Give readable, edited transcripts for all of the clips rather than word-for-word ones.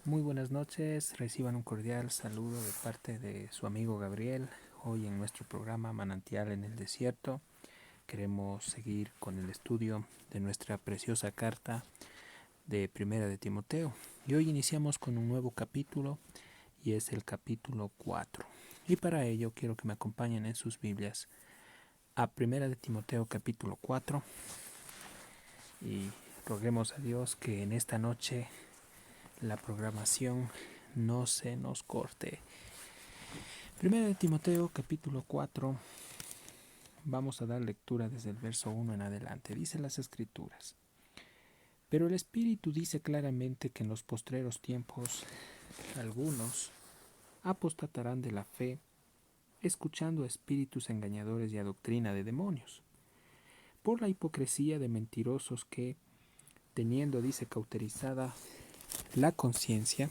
Muy buenas noches, reciban un cordial saludo de parte de su amigo Gabriel. Hoy en nuestro programa Manantial en el Desierto queremos seguir con el estudio de nuestra preciosa carta de Primera de Timoteo. Y hoy iniciamos con un nuevo capítulo y es el capítulo 4. Y para ello quiero que me acompañen en sus Biblias a Primera de Timoteo capítulo 4 y roguemos a Dios que en esta noche la programación no se nos corte. Primera de Timoteo capítulo 4, vamos a dar lectura desde el verso 1 en adelante. Dice las escrituras: Pero el Espíritu dice claramente que en los postreros tiempos algunos apostatarán de la fe, escuchando a espíritus engañadores y a doctrina de demonios, por la hipocresía de mentirosos que, teniendo, dice, cauterizada la conciencia,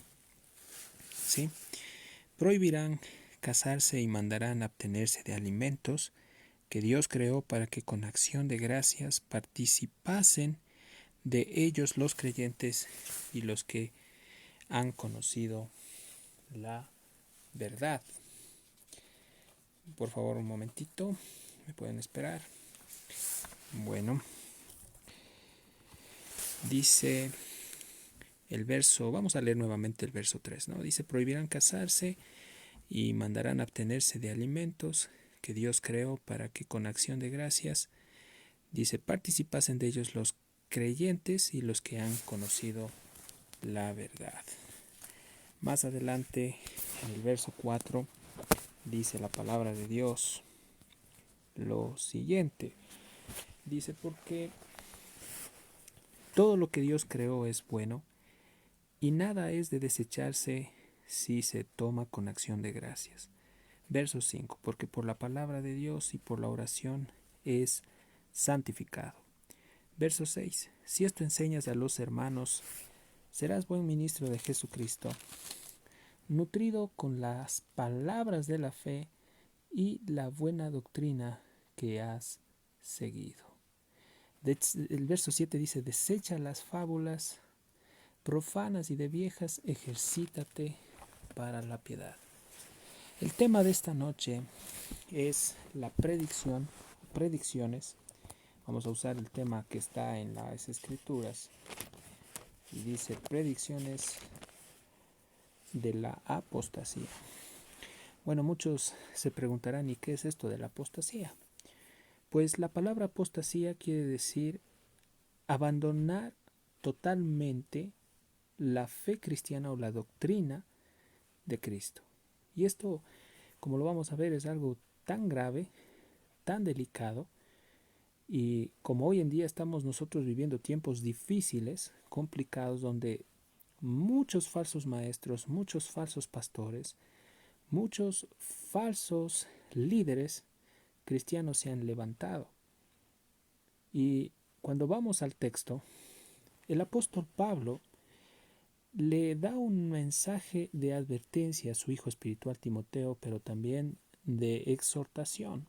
¿sí?, prohibirán casarse y mandarán abstenerse de alimentos que Dios creó para que con acción de gracias participasen de ellos los creyentes y los que han conocido la verdad. Por favor, un momentito, me pueden esperar. Bueno, dice el verso, vamos a leer nuevamente el verso 3, ¿no? Dice: prohibirán casarse y mandarán abstenerse de alimentos que Dios creó para que con acción de gracias, dice, participasen de ellos los creyentes y los que han conocido la verdad. Más adelante, en el verso 4, dice la palabra de Dios lo siguiente. Dice: porque todo lo que Dios creó es bueno y nada es de desecharse si se toma con acción de gracias. Verso 5. Porque por la palabra de Dios y por la oración es santificado. Verso 6. Si esto enseñas a los hermanos, serás buen ministro de Jesucristo, nutrido con las palabras de la fe y la buena doctrina que has seguido. El verso 7 dice: desecha las fábulas profanas y de viejas, ejercítate para la piedad. El tema de esta noche es la predicciones. Vamos a usar el tema que está en las escrituras y dice: predicciones de la apostasía. Bueno, muchos se preguntarán: ¿y qué es esto de la apostasía? Pues la palabra apostasía quiere decir abandonar totalmente la fe cristiana o la doctrina de Cristo. Y esto, como lo vamos a ver, es algo tan grave, tan delicado, y como hoy en día estamos nosotros viviendo tiempos difíciles, complicados, donde muchos falsos maestros, muchos falsos pastores, muchos falsos líderes cristianos se han levantado. Y cuando vamos al texto, el apóstol Pablo le da un mensaje de advertencia a su hijo espiritual Timoteo, pero también de exhortación.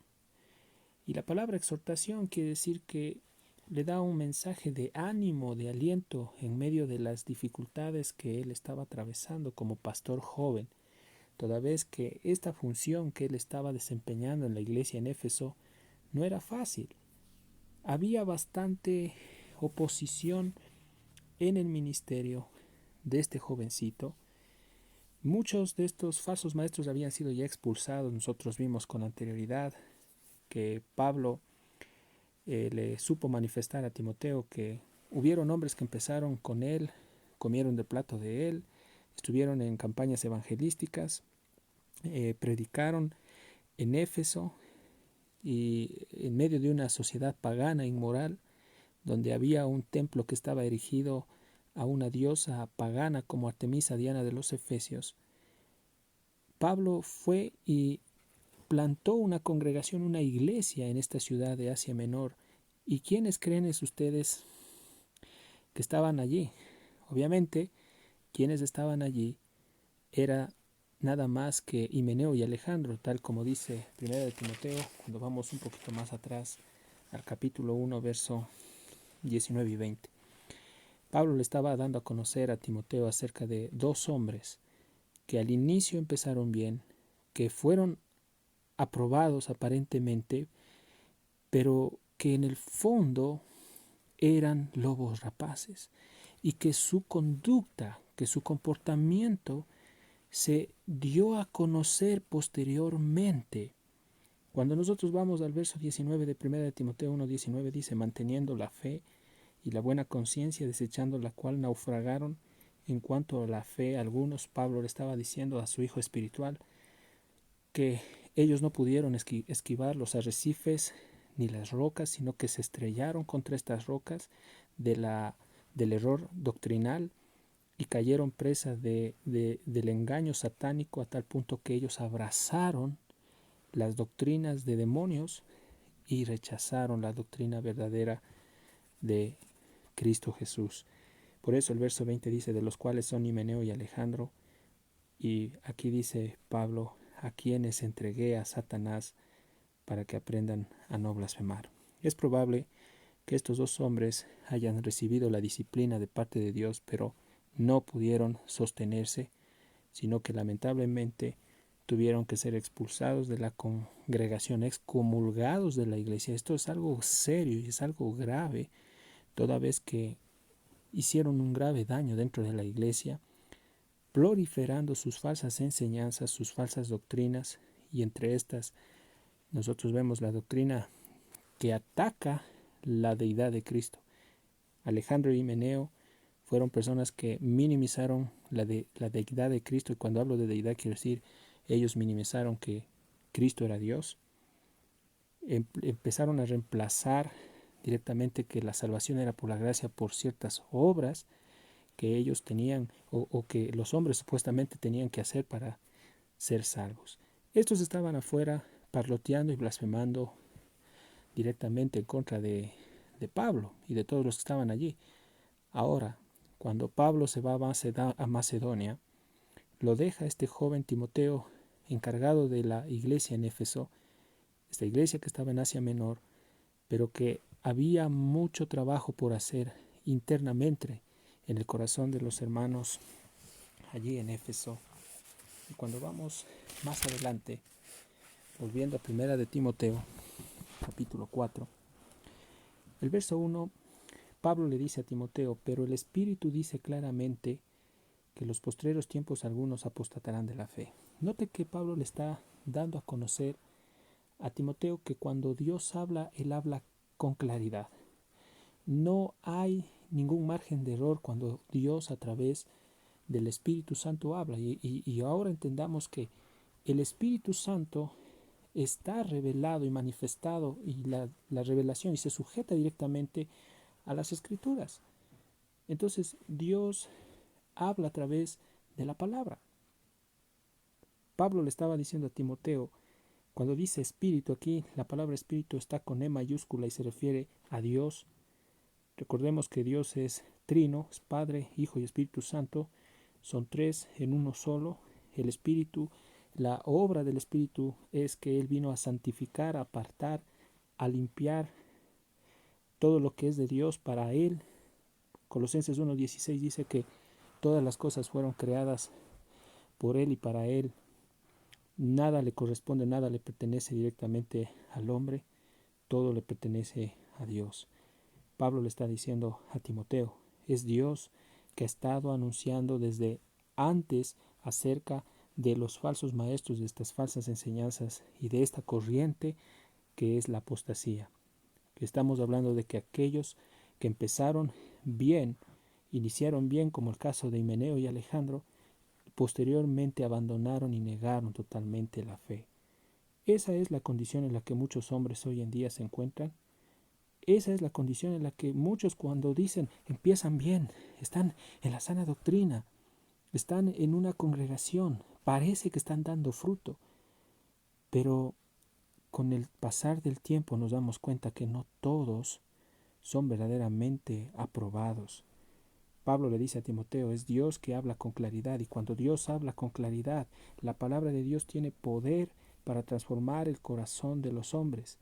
Y la palabra exhortación quiere decir que le da un mensaje de ánimo, de aliento en medio de las dificultades que él estaba atravesando como pastor joven, toda vez que esta función que él estaba desempeñando en la iglesia en Éfeso no era fácil. Había bastante oposición en el ministerio de este jovencito. Muchos de estos falsos maestros habían sido ya expulsados. Nosotros vimos con anterioridad que Pablo le supo manifestar a Timoteo que hubieron hombres que empezaron con él, comieron del plato de él, estuvieron en campañas evangelísticas, predicaron en Éfeso, y en medio de una sociedad pagana, inmoral, donde había un templo que estaba erigido a una diosa pagana como Artemisa Diana de los Efesios, Pablo fue y plantó una congregación, una iglesia en esta ciudad de Asia Menor. ¿Y quiénes creen es ustedes que estaban allí? Obviamente, quienes estaban allí era nada más que Himeneo y Alejandro, tal como dice 1 de Timoteo, cuando vamos un poquito más atrás al capítulo 1, verso 19 y 20. Pablo le estaba dando a conocer a Timoteo acerca de dos hombres que al inicio empezaron bien, que fueron aprobados aparentemente, pero que en el fondo eran lobos rapaces y que su conducta, que su comportamiento se dio a conocer posteriormente. Cuando nosotros vamos al verso 19 de 1 de Timoteo 1:19 dice, manteniendo la fe y la buena conciencia, desechando la cual naufragaron en cuanto a la fe algunos. Pablo le estaba diciendo a su hijo espiritual que ellos no pudieron esquivar los arrecifes ni las rocas, sino que se estrellaron contra estas rocas del error doctrinal y cayeron presa del engaño satánico a tal punto que ellos abrazaron las doctrinas de demonios y rechazaron la doctrina verdadera de Cristo Jesús. Por eso el verso 20 dice, de los cuales son Himeneo y Alejandro, y aquí dice Pablo, a quienes entregué a Satanás para que aprendan a no blasfemar. Es probable que estos dos hombres hayan recibido la disciplina de parte de Dios, pero no pudieron sostenerse, sino que lamentablemente tuvieron que ser expulsados de la congregación, excomulgados de la iglesia. Esto es algo serio y es algo grave, toda vez que hicieron un grave daño dentro de la iglesia, proliferando sus falsas enseñanzas, sus falsas doctrinas, y entre estas nosotros vemos la doctrina que ataca la deidad de Cristo. Alejandro y Himeneo fueron personas que minimizaron la deidad de Cristo, y cuando hablo de deidad quiero decir, ellos minimizaron que Cristo era Dios. Empezaron a reemplazar directamente que la salvación era por la gracia por ciertas obras que ellos tenían o que los hombres supuestamente tenían que hacer para ser salvos. Estos estaban afuera parloteando y blasfemando directamente en contra de Pablo y de todos los que estaban allí. Ahora, cuando Pablo se va a Macedonia, lo deja este joven Timoteo encargado de la iglesia en Éfeso, esta iglesia que estaba en Asia Menor, pero que había mucho trabajo por hacer internamente en el corazón de los hermanos allí en Éfeso. Y cuando vamos más adelante, volviendo a 1 de Timoteo, capítulo 4, el verso 1, Pablo le dice a Timoteo, pero el Espíritu dice claramente que los postreros tiempos algunos apostatarán de la fe. Note que Pablo le está dando a conocer a Timoteo que cuando Dios habla, Él habla con claridad. No hay ningún margen de error cuando Dios a través del Espíritu Santo habla. Y ahora entendamos que el Espíritu Santo está revelado y manifestado, y la revelación y se sujeta directamente a las Escrituras. Entonces Dios habla a través de la palabra. Pablo le estaba diciendo a Timoteo, cuando dice espíritu aquí, la palabra espíritu está con E mayúscula y se refiere a Dios. Recordemos que Dios es trino, es Padre, Hijo y Espíritu Santo. Son tres en uno solo. El Espíritu, la obra del Espíritu es que Él vino a santificar, a apartar, a limpiar todo lo que es de Dios para Él. Colosenses 1:16 dice que todas las cosas fueron creadas por Él y para Él. Nada le corresponde, nada le pertenece directamente al hombre, todo le pertenece a Dios. Pablo le está diciendo a Timoteo, es Dios que ha estado anunciando desde antes acerca de los falsos maestros, de estas falsas enseñanzas y de esta corriente que es la apostasía. Estamos hablando de que aquellos que empezaron bien, iniciaron bien, como el caso de Himeneo y Alejandro, posteriormente abandonaron y negaron totalmente la fe. Esa es la condición en la que muchos hombres hoy en día se encuentran. Esa es la condición en la que muchos, cuando dicen empiezan bien, están en la sana doctrina, están en una congregación, parece que están dando fruto, pero con el pasar del tiempo nos damos cuenta que no todos son verdaderamente aprobados. Pablo le dice a Timoteo, es Dios que habla con claridad, y cuando Dios habla con claridad, la palabra de Dios tiene poder para transformar el corazón de los hombres.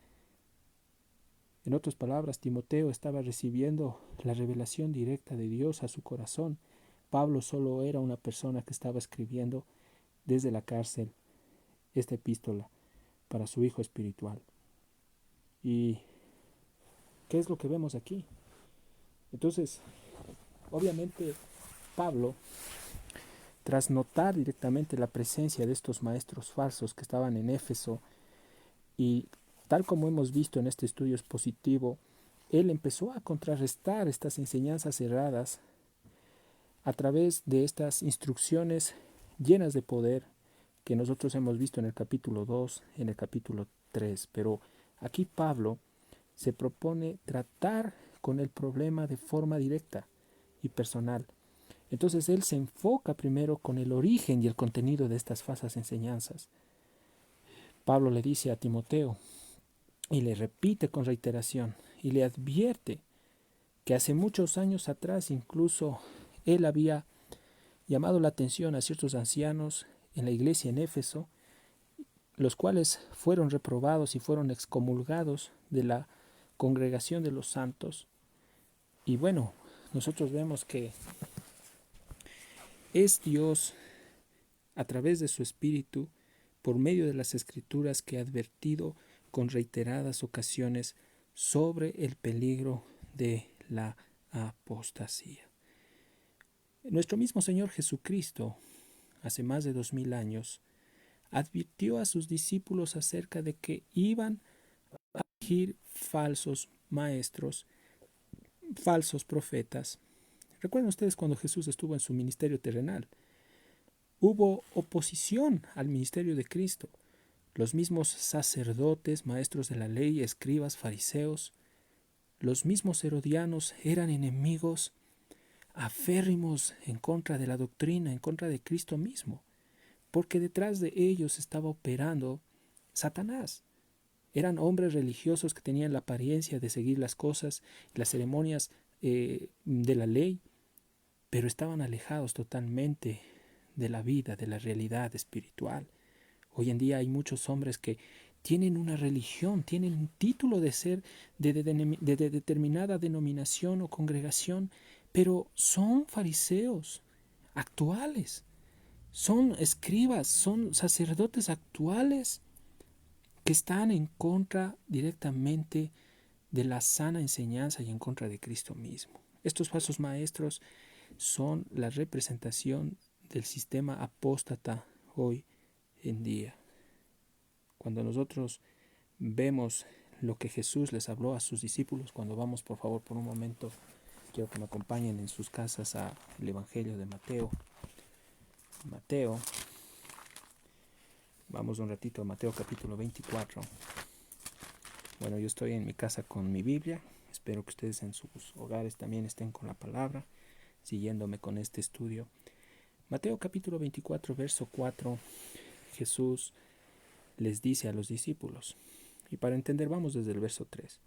En otras palabras, Timoteo estaba recibiendo la revelación directa de Dios a su corazón. Pablo solo era una persona que estaba escribiendo desde la cárcel esta epístola para su hijo espiritual. ¿Y qué es lo que vemos aquí? Entonces, obviamente, Pablo, tras notar directamente la presencia de estos maestros falsos que estaban en Éfeso, y tal como hemos visto en este estudio expositivo, él empezó a contrarrestar estas enseñanzas erradas a través de estas instrucciones llenas de poder que nosotros hemos visto en el capítulo 2, en el capítulo 3. Pero aquí Pablo se propone tratar con el problema de forma directa y personal. Entonces él se enfoca primero con el origen y el contenido de estas falsas enseñanzas. Pablo le dice a Timoteo y le repite con reiteración y le advierte que hace muchos años atrás incluso él había llamado la atención a ciertos ancianos en la iglesia en Éfeso, los cuales fueron reprobados y fueron excomulgados de la congregación de los santos. Y bueno, nosotros vemos que es Dios, a través de su Espíritu, por medio de las Escrituras, que ha advertido con reiteradas ocasiones sobre el peligro de la apostasía. Nuestro mismo Señor Jesucristo, hace más de 2000 años, advirtió a sus discípulos acerca de que iban a surgir falsos maestros, falsos profetas. Recuerden ustedes cuando Jesús estuvo en su ministerio terrenal. Hubo oposición al ministerio de Cristo. Los mismos sacerdotes, maestros de la ley, escribas, fariseos, los mismos herodianos eran enemigos aférrimos en contra de la doctrina, en contra de Cristo mismo, porque detrás de ellos estaba operando Satanás. Eran hombres religiosos que tenían la apariencia de seguir las cosas, las ceremonias de la ley, pero estaban alejados totalmente de la vida, de la realidad espiritual. Hoy en día hay muchos hombres que tienen una religión, tienen un título de ser de determinada denominación o congregación, pero son fariseos actuales, son escribas, son sacerdotes actuales que están en contra directamente de la sana enseñanza y en contra de Cristo mismo. Estos falsos maestros son la representación del sistema apóstata hoy en día. Cuando nosotros vemos lo que Jesús les habló a sus discípulos, cuando vamos por favor por un momento, quiero que me acompañen en sus casas al Evangelio de Mateo. Vamos un ratito a Mateo capítulo 24. Bueno, yo estoy en mi casa con mi Biblia, espero que ustedes en sus hogares también estén con la palabra, siguiéndome con este estudio. Mateo capítulo 24, verso 4, Jesús les dice a los discípulos, y para entender vamos desde el verso 3.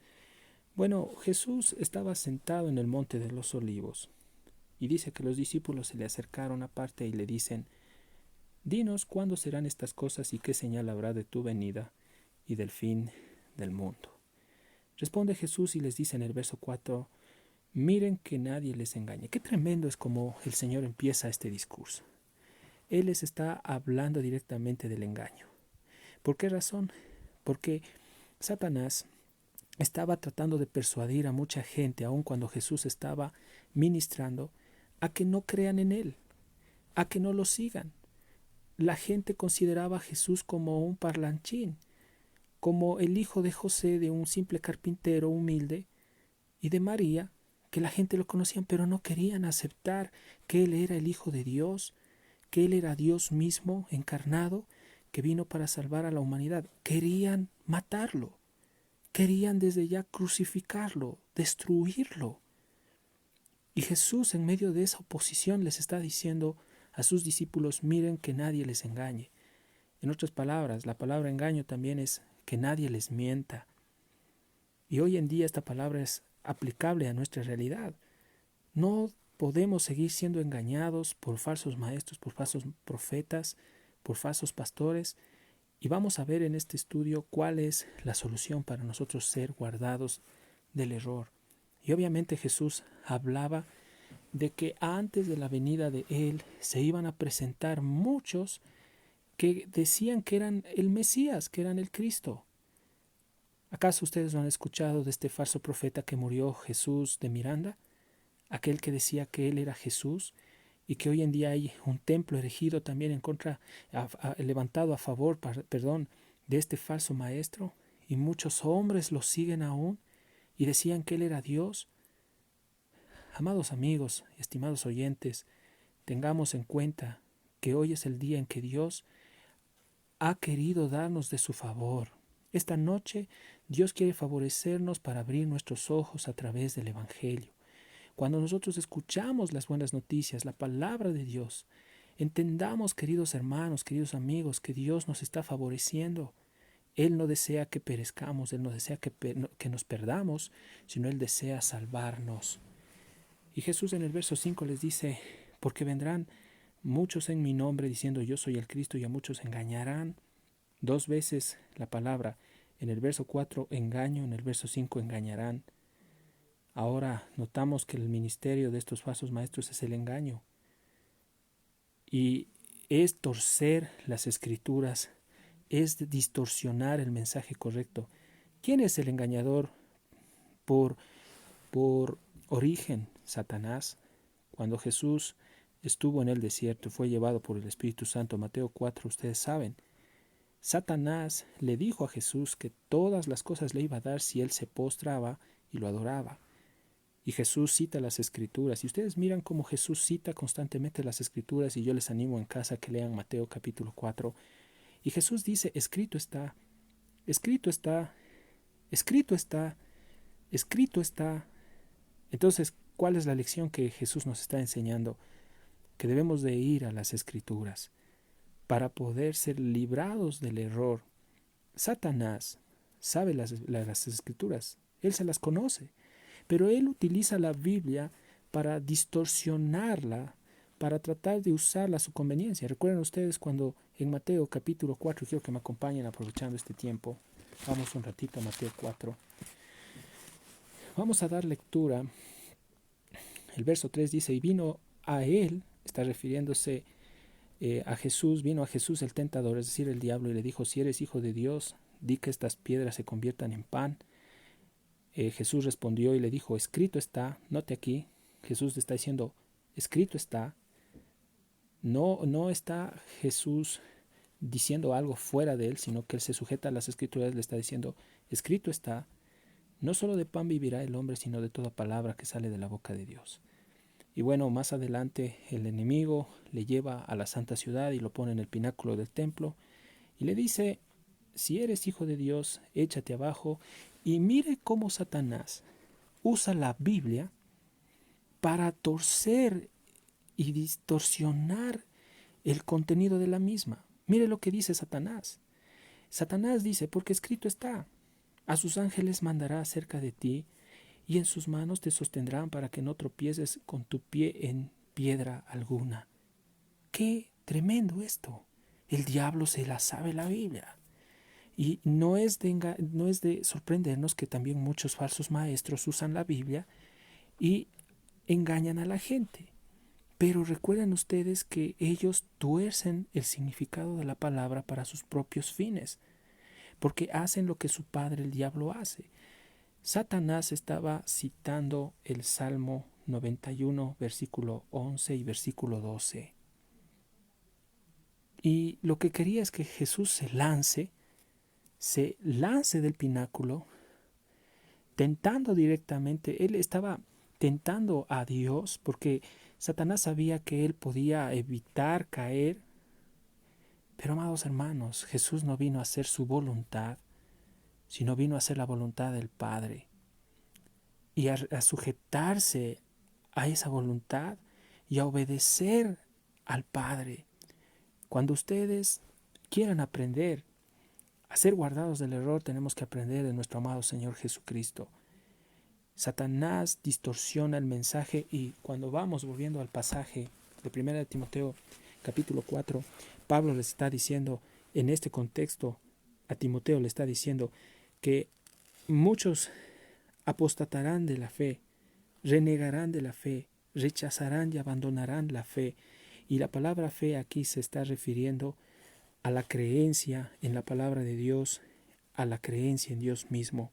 Bueno, Jesús estaba sentado en el monte de los olivos, y dice que los discípulos se le acercaron aparte y le dicen, dinos cuándo serán estas cosas y qué señal habrá de tu venida y del fin del mundo. Responde Jesús y les dice en el verso 4, miren que nadie les engañe. Qué tremendo es como el Señor empieza este discurso. Él les está hablando directamente del engaño. ¿Por qué razón? Porque Satanás estaba tratando de persuadir a mucha gente, aun cuando Jesús estaba ministrando, a que no crean en Él, a que no lo sigan. La gente consideraba a Jesús como un parlanchín, como el hijo de José, de un simple carpintero humilde, y de María, que la gente lo conocía, pero no querían aceptar que Él era el Hijo de Dios, que Él era Dios mismo encarnado, que vino para salvar a la humanidad. Querían matarlo, querían desde ya crucificarlo, destruirlo. Y Jesús, en medio de esa oposición, les está diciendo a sus discípulos, miren que nadie les engañe. En otras palabras, la palabra engaño también es que nadie les mienta. Y hoy en día esta palabra es aplicable a nuestra realidad. No podemos seguir siendo engañados por falsos maestros, por falsos profetas, por falsos pastores. Y vamos a ver en este estudio cuál es la solución para nosotros ser guardados del error. Y obviamente Jesús hablaba de que antes de la venida de Él se iban a presentar muchos que decían que eran el Mesías, que eran el Cristo. ¿Acaso ustedes no han escuchado de este falso profeta que murió, Jesús de Miranda? Aquel que decía que él era Jesús y que hoy en día hay un templo erigido también en contra, levantado a favor, de este falso maestro, y muchos hombres lo siguen aún y decían que él era Dios. Amados amigos, estimados oyentes, tengamos en cuenta que hoy es el día en que Dios ha querido darnos de su favor. Esta noche Dios quiere favorecernos para abrir nuestros ojos a través del Evangelio. Cuando nosotros escuchamos las buenas noticias, la palabra de Dios, entendamos, queridos hermanos, queridos amigos, que Dios nos está favoreciendo. Él no desea que perezcamos, Él no desea que nos perdamos, sino Él desea salvarnos. Y Jesús en el verso 5 les dice, porque vendrán muchos en mi nombre diciendo yo soy el Cristo y a muchos engañarán. 2 veces la palabra, en el verso 4 engaño, en el verso 5 engañarán. Ahora notamos que el ministerio de estos falsos maestros es el engaño y es torcer las escrituras, es distorsionar el mensaje correcto. ¿Quién es el engañador por origen? Satanás. Cuando Jesús estuvo en el desierto, fue llevado por el Espíritu Santo, Mateo 4, ustedes saben, Satanás le dijo a Jesús que todas las cosas le iba a dar si él se postraba y lo adoraba. Y Jesús cita las escrituras. Y ustedes miran cómo Jesús cita constantemente las escrituras, y yo les animo en casa que lean Mateo capítulo 4. Y Jesús dice, escrito está, escrito está, escrito está, escrito está. Entonces, ¿cuál es la lección que Jesús nos está enseñando? Que debemos de ir a las escrituras para poder ser librados del error. Satanás sabe las escrituras, él se las conoce. Pero él utiliza la Biblia para distorsionarla, para tratar de usarla a su conveniencia. Recuerden ustedes cuando en Mateo capítulo 4, quiero que me acompañen aprovechando este tiempo. Vamos un ratito a Mateo 4. Vamos a dar lectura. El verso 3 dice, y vino a él, está refiriéndose a Jesús, vino a Jesús el tentador, es decir, el diablo, y le dijo, si eres hijo de Dios, di que estas piedras se conviertan en pan. Jesús respondió y le dijo, escrito está. Note aquí, Jesús le está diciendo, escrito está. No está Jesús diciendo algo fuera de él, sino que él se sujeta a las escrituras, le está diciendo, escrito está, no solo de pan vivirá el hombre, sino de toda palabra que sale de la boca de Dios. Y bueno, más adelante el enemigo le lleva a la santa ciudad y lo pone en el pináculo del templo y le dice, si eres hijo de Dios, échate abajo. Y mire cómo Satanás usa la Biblia para torcer y distorsionar el contenido de la misma. Mire lo que dice Satanás. Satanás dice, porque escrito está, a sus ángeles mandará acerca de ti y en sus manos te sostendrán para que no tropieces con tu pie en piedra alguna. ¡Qué tremendo esto! El diablo se la sabe la Biblia. Y no es de sorprendernos que también muchos falsos maestros usan la Biblia y engañan a la gente. Pero recuerden ustedes que ellos tuercen el significado de la palabra para sus propios fines, porque hacen lo que su padre el diablo hace. Satanás estaba citando el Salmo 91, versículo 11 y versículo 12. Y lo que quería es que Jesús se lance del pináculo, tentando directamente. Él estaba tentando a Dios porque Satanás sabía que él podía evitar caer. Pero amados hermanos, Jesús no vino a hacer su voluntad, sino vino a hacer la voluntad del Padre y a sujetarse a esa voluntad y a obedecer al Padre. Cuando ustedes quieran aprender a ser guardados del error, tenemos que aprender de nuestro amado Señor Jesucristo. Satanás distorsiona el mensaje y cuando vamos volviendo al pasaje de 1 Timoteo capítulo 4, Pablo les está diciendo en este contexto, a Timoteo le está diciendo que muchos apostatarán de la fe, renegarán de la fe, rechazarán y abandonarán la fe. Y la palabra fe aquí se está refiriendo a la creencia en la palabra de Dios, a la creencia en Dios mismo.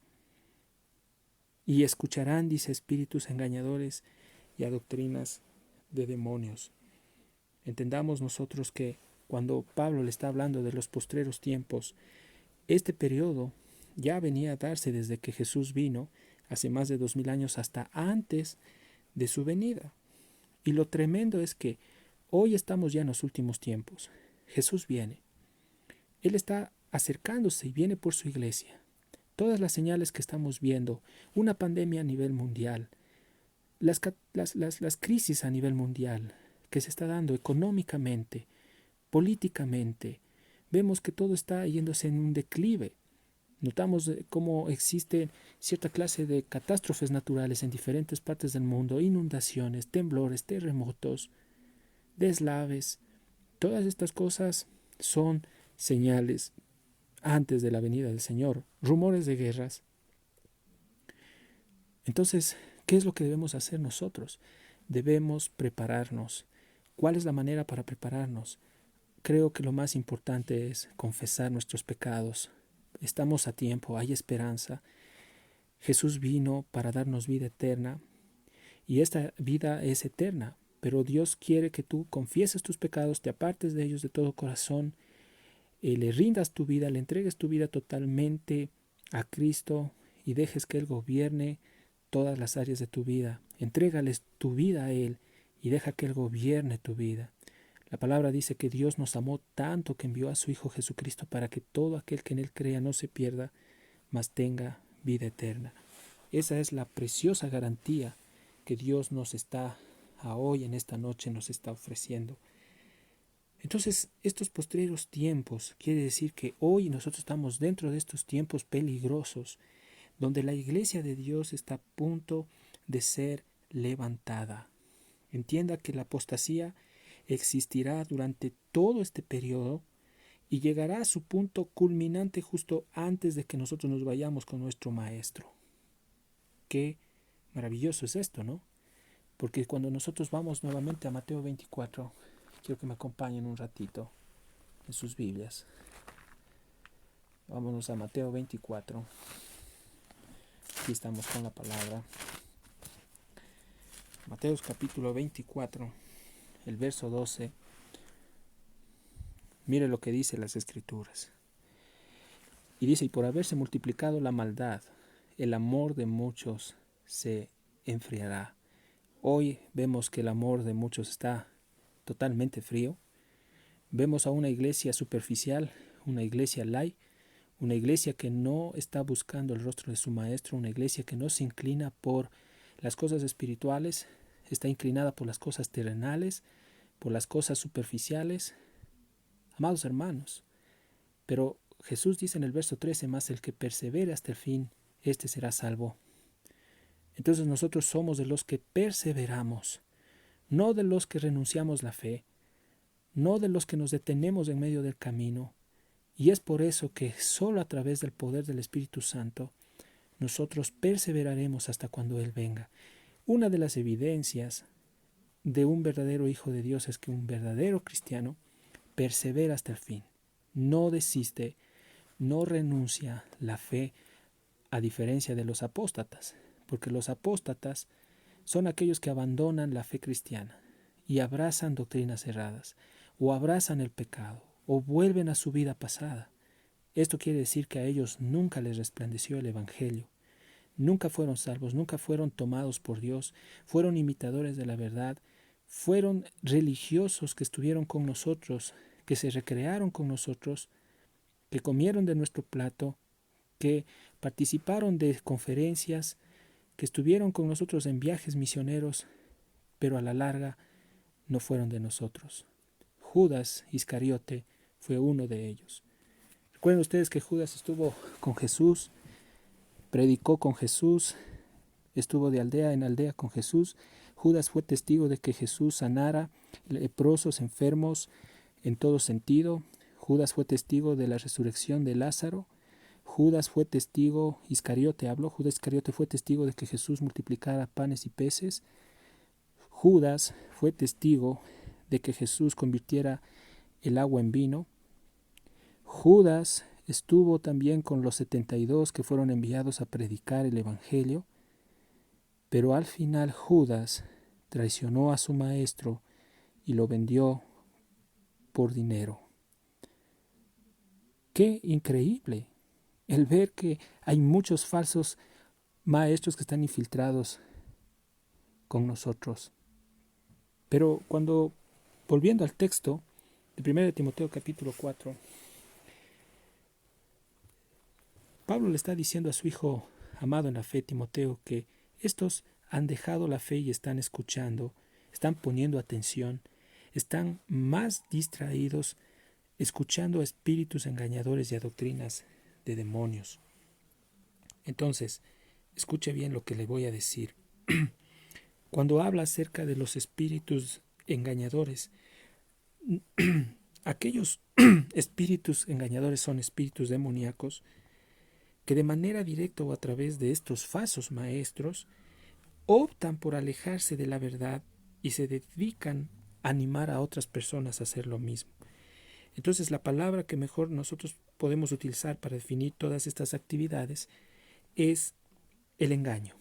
Y escucharán, dice, espíritus engañadores y a doctrinas de demonios. Entendamos nosotros que cuando Pablo le está hablando de los postreros tiempos, este periodo ya venía a darse desde que Jesús vino, hace más de 2000 años, hasta antes de su venida. Y lo tremendo es que hoy estamos ya en los últimos tiempos. Jesús viene. Él está acercándose y viene por su iglesia. Todas las señales que estamos viendo, una pandemia a nivel mundial, las crisis a nivel mundial que se está dando económicamente, políticamente, vemos que todo está yéndose en un declive. Notamos cómo existe cierta clase de catástrofes naturales en diferentes partes del mundo, inundaciones, temblores, terremotos, deslaves. Todas estas cosas son señales antes de la venida del Señor, rumores de guerras. Entonces, ¿qué es lo que debemos hacer nosotros? Debemos prepararnos. ¿Cuál es la manera para prepararnos? Creo que lo más importante es confesar nuestros pecados. Estamos a tiempo, hay esperanza. Jesús vino para darnos vida eterna y esta vida es eterna, pero Dios quiere que tú confieses tus pecados, te apartes de ellos de todo corazón, le rindas tu vida, le entregues tu vida totalmente a Cristo y dejes que Él gobierne todas las áreas de tu vida. Entrégales tu vida a Él y deja que Él gobierne tu vida. La palabra dice que Dios nos amó tanto que envió a su Hijo Jesucristo para que todo aquel que en Él crea no se pierda, mas tenga vida eterna. Esa es la preciosa garantía que Dios nos está hoy, en esta noche, nos está ofreciendo. Entonces, estos postreros tiempos, quiere decir que hoy nosotros estamos dentro de estos tiempos peligrosos, donde la iglesia de Dios está a punto de ser levantada. Entienda que la apostasía existirá durante todo este periodo y llegará a su punto culminante justo antes de que nosotros nos vayamos con nuestro Maestro. Qué maravilloso es esto, ¿no? Porque cuando nosotros vamos nuevamente a Mateo 24, quiero que me acompañen un ratito en sus Biblias. Vámonos a Mateo 24. Aquí estamos con la palabra. Mateo capítulo 24, el verso 12. Mire lo que dice las Escrituras. Y dice, y por haberse multiplicado la maldad, el amor de muchos se enfriará. Hoy vemos que el amor de muchos está totalmente frío. Vemos a una iglesia superficial, una iglesia light, una iglesia que no está buscando el rostro de su Maestro, una iglesia que no se inclina por las cosas espirituales, está inclinada por las cosas terrenales, por las cosas superficiales. Amados hermanos, pero Jesús dice en el verso 13, más el que persevere hasta el fin, éste será salvo. Entonces nosotros somos de los que perseveramos, no de los que renunciamos la fe, no de los que nos detenemos en medio del camino. Y es por eso que solo a través del poder del Espíritu Santo nosotros perseveraremos hasta cuando Él venga. Una de las evidencias de un verdadero hijo de Dios es que un verdadero cristiano persevera hasta el fin, no desiste, no renuncia la fe, a diferencia de los apóstatas, porque los apóstatas son aquellos que abandonan la fe cristiana y abrazan doctrinas erradas, o abrazan el pecado, o vuelven a su vida pasada. Esto quiere decir que a ellos nunca les resplandeció el Evangelio, nunca fueron salvos, nunca fueron tomados por Dios, fueron imitadores de la verdad, fueron religiosos que estuvieron con nosotros, que se recrearon con nosotros, que comieron de nuestro plato, que participaron de conferencias, que estuvieron con nosotros en viajes misioneros, pero a la larga no fueron de nosotros. Judas Iscariote fue uno de ellos. Recuerden ustedes que Judas estuvo con Jesús, predicó con Jesús, estuvo de aldea en aldea con Jesús. Judas fue testigo de que Jesús sanara leprosos, enfermos en todo sentido. Judas fue testigo de la resurrección de Lázaro. Judas fue testigo, Iscariote habló, Judas Iscariote fue testigo de que Jesús multiplicara panes y peces. Judas fue testigo de que Jesús convirtiera el agua en vino. Judas estuvo también con los 72 que fueron enviados a predicar el Evangelio, pero al final Judas traicionó a su maestro y lo vendió por dinero. ¡Qué increíble! El ver que hay muchos falsos maestros que están infiltrados con nosotros. Pero volviendo al texto de 1 Timoteo capítulo 4, Pablo le está diciendo a su hijo amado en la fe, Timoteo, que estos han dejado la fe y están escuchando, están poniendo atención, están más distraídos escuchando a espíritus engañadores y a doctrinas de demonios. Entonces, escuche bien lo que le voy a decir. Cuando habla acerca de los espíritus engañadores, aquellos espíritus engañadores son espíritus demoníacos que de manera directa o a través de estos falsos maestros optan por alejarse de la verdad y se dedican a animar a otras personas a hacer lo mismo. Entonces, la palabra que mejor nosotros podemos utilizar para definir todas estas actividades es el engaño.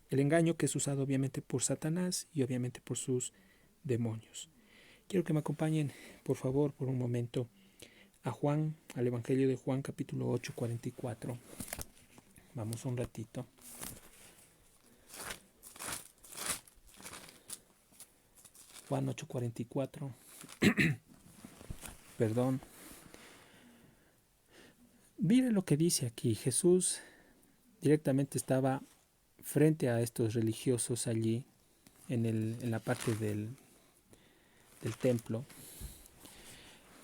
El engaño que es usado obviamente por Satanás y obviamente por sus demonios. Quiero que me acompañen, por favor, por un momento a Juan, al Evangelio de Juan, capítulo 8, 44. Vamos un ratito. Juan 8, 44. Perdón. Mire lo que dice aquí. Jesús directamente estaba frente a estos religiosos allí, en la parte del templo.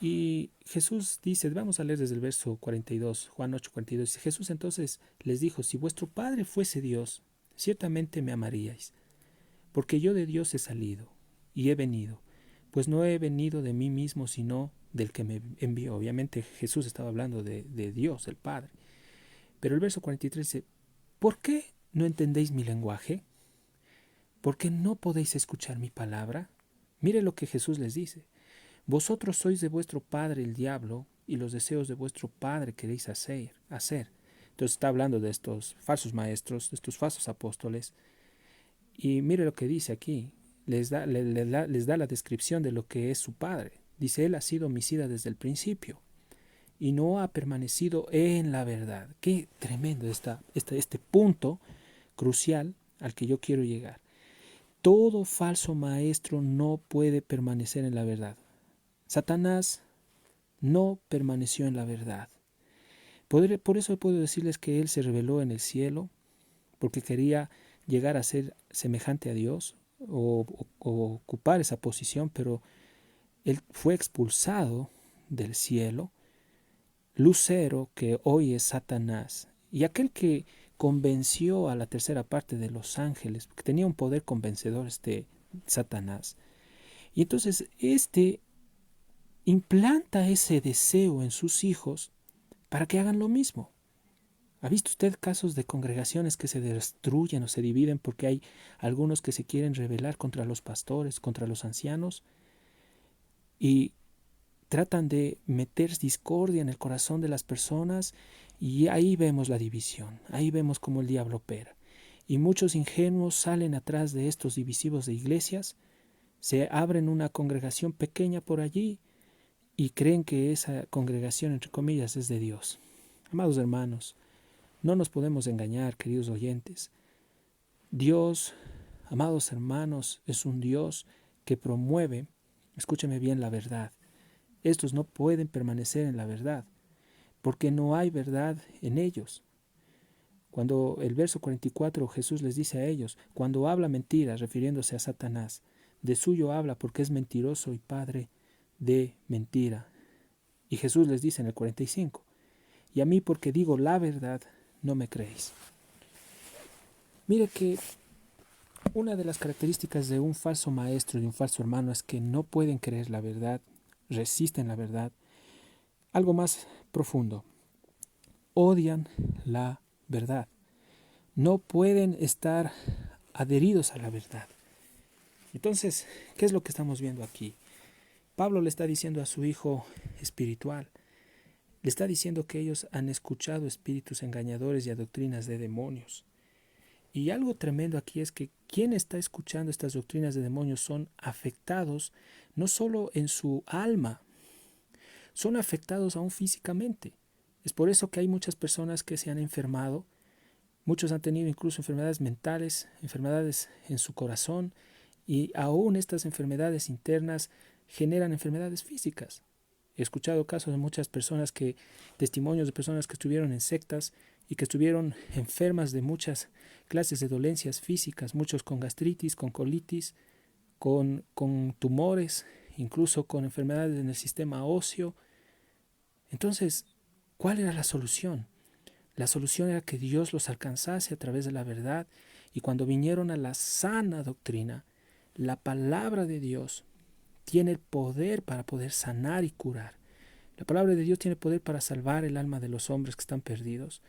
Y Jesús dice, vamos a leer desde el verso 42, Juan 8, 42. Jesús entonces les dijo, si vuestro Padre fuese Dios, ciertamente me amaríais, porque yo de Dios he salido y he venido, pues no he venido de mí mismo, sino del que me envió. Obviamente Jesús estaba hablando de Dios, el Padre. Pero el verso 43 dice, ¿por qué no entendéis mi lenguaje? ¿Por qué no podéis escuchar mi palabra? Mire lo que Jesús les dice. Vosotros sois de vuestro padre el diablo, y los deseos de vuestro padre queréis hacer. Entonces está hablando de estos falsos maestros, de estos falsos apóstoles. Y mire lo que dice aquí. Les da la descripción de lo que es su padre. Dice, él ha sido homicida desde el principio y no ha permanecido en la verdad. Qué tremendo este punto crucial al que yo quiero llegar. Todo falso maestro no puede permanecer en la verdad. Satanás no permaneció en la verdad. Por eso puedo decirles que él se rebeló en el cielo, porque quería llegar a ser semejante a Dios o ocupar esa posición, pero él fue expulsado del cielo. Lucero, que hoy es Satanás, y aquel que convenció a la tercera parte de los ángeles, porque tenía un poder convencedor Satanás. Y entonces implanta ese deseo en sus hijos para que hagan lo mismo. ¿Ha visto usted casos de congregaciones que se destruyen o se dividen porque hay algunos que se quieren rebelar contra los pastores, contra los ancianos, y tratan de meter discordia en el corazón de las personas, y ahí vemos la división, ahí vemos cómo el diablo opera? Y muchos ingenuos salen atrás de estos divisivos de iglesias, se abren una congregación pequeña por allí y creen que esa congregación, entre comillas, es de Dios. Amados hermanos, no nos podemos engañar, queridos oyentes. Dios, amados hermanos, es un Dios que promueve, escúcheme bien, la verdad. Estos no pueden permanecer en la verdad, porque no hay verdad en ellos. Cuando el verso 44 Jesús les dice a ellos, cuando habla mentiras, refiriéndose a Satanás, de suyo habla porque es mentiroso y padre de mentira. Y Jesús les dice en el 45, y a mí porque digo la verdad, no me creéis. Mire que una de las características de un falso maestro y un falso hermano es que no pueden creer la verdad, resisten la verdad. Algo más profundo. odian la verdad. No pueden estar adheridos a la verdad. Entonces, ¿qué es lo que estamos viendo aquí? Pablo le está diciendo a su hijo espiritual, le está diciendo que ellos han escuchado espíritus engañadores y a doctrinas de demonios. Y algo tremendo aquí es que quien está escuchando estas doctrinas de demonios son afectados no solo en su alma, son afectados aún físicamente. Es por eso que hay muchas personas que se han enfermado, muchos han tenido incluso enfermedades mentales, enfermedades en su corazón, y aún estas enfermedades internas generan enfermedades físicas. He escuchado casos de muchas personas testimonios de personas que estuvieron en sectas y que estuvieron enfermas de muchas clases de dolencias físicas, muchos con gastritis, con colitis, con tumores, incluso con enfermedades en el sistema óseo. Entonces, ¿cuál era la solución? La solución era que Dios los alcanzase a través de la verdad, y cuando vinieron a la sana doctrina, la palabra de Dios tiene el poder para poder sanar y curar. La palabra de Dios tiene poder para salvar el alma de los hombres que están perdidos.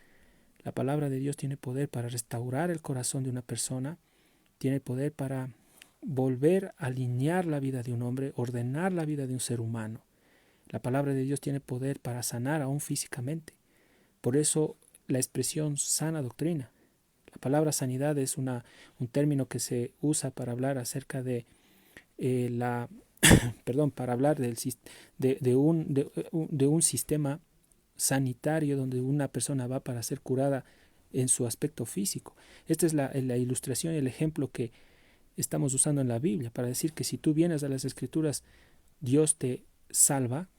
La palabra de Dios tiene poder para restaurar el corazón de una persona, tiene poder para volver a alinear la vida de un hombre, ordenar la vida de un ser humano. La palabra de Dios tiene poder para sanar aún físicamente. Por eso la expresión sana doctrina. La palabra sanidad es un término que se usa para hablar acerca de para hablar de un sistema sanitario donde una persona va para ser curada en su aspecto físico. Esta es la ilustración y el ejemplo que estamos usando en la Biblia para decir que si tú vienes a las Escrituras, Dios te salva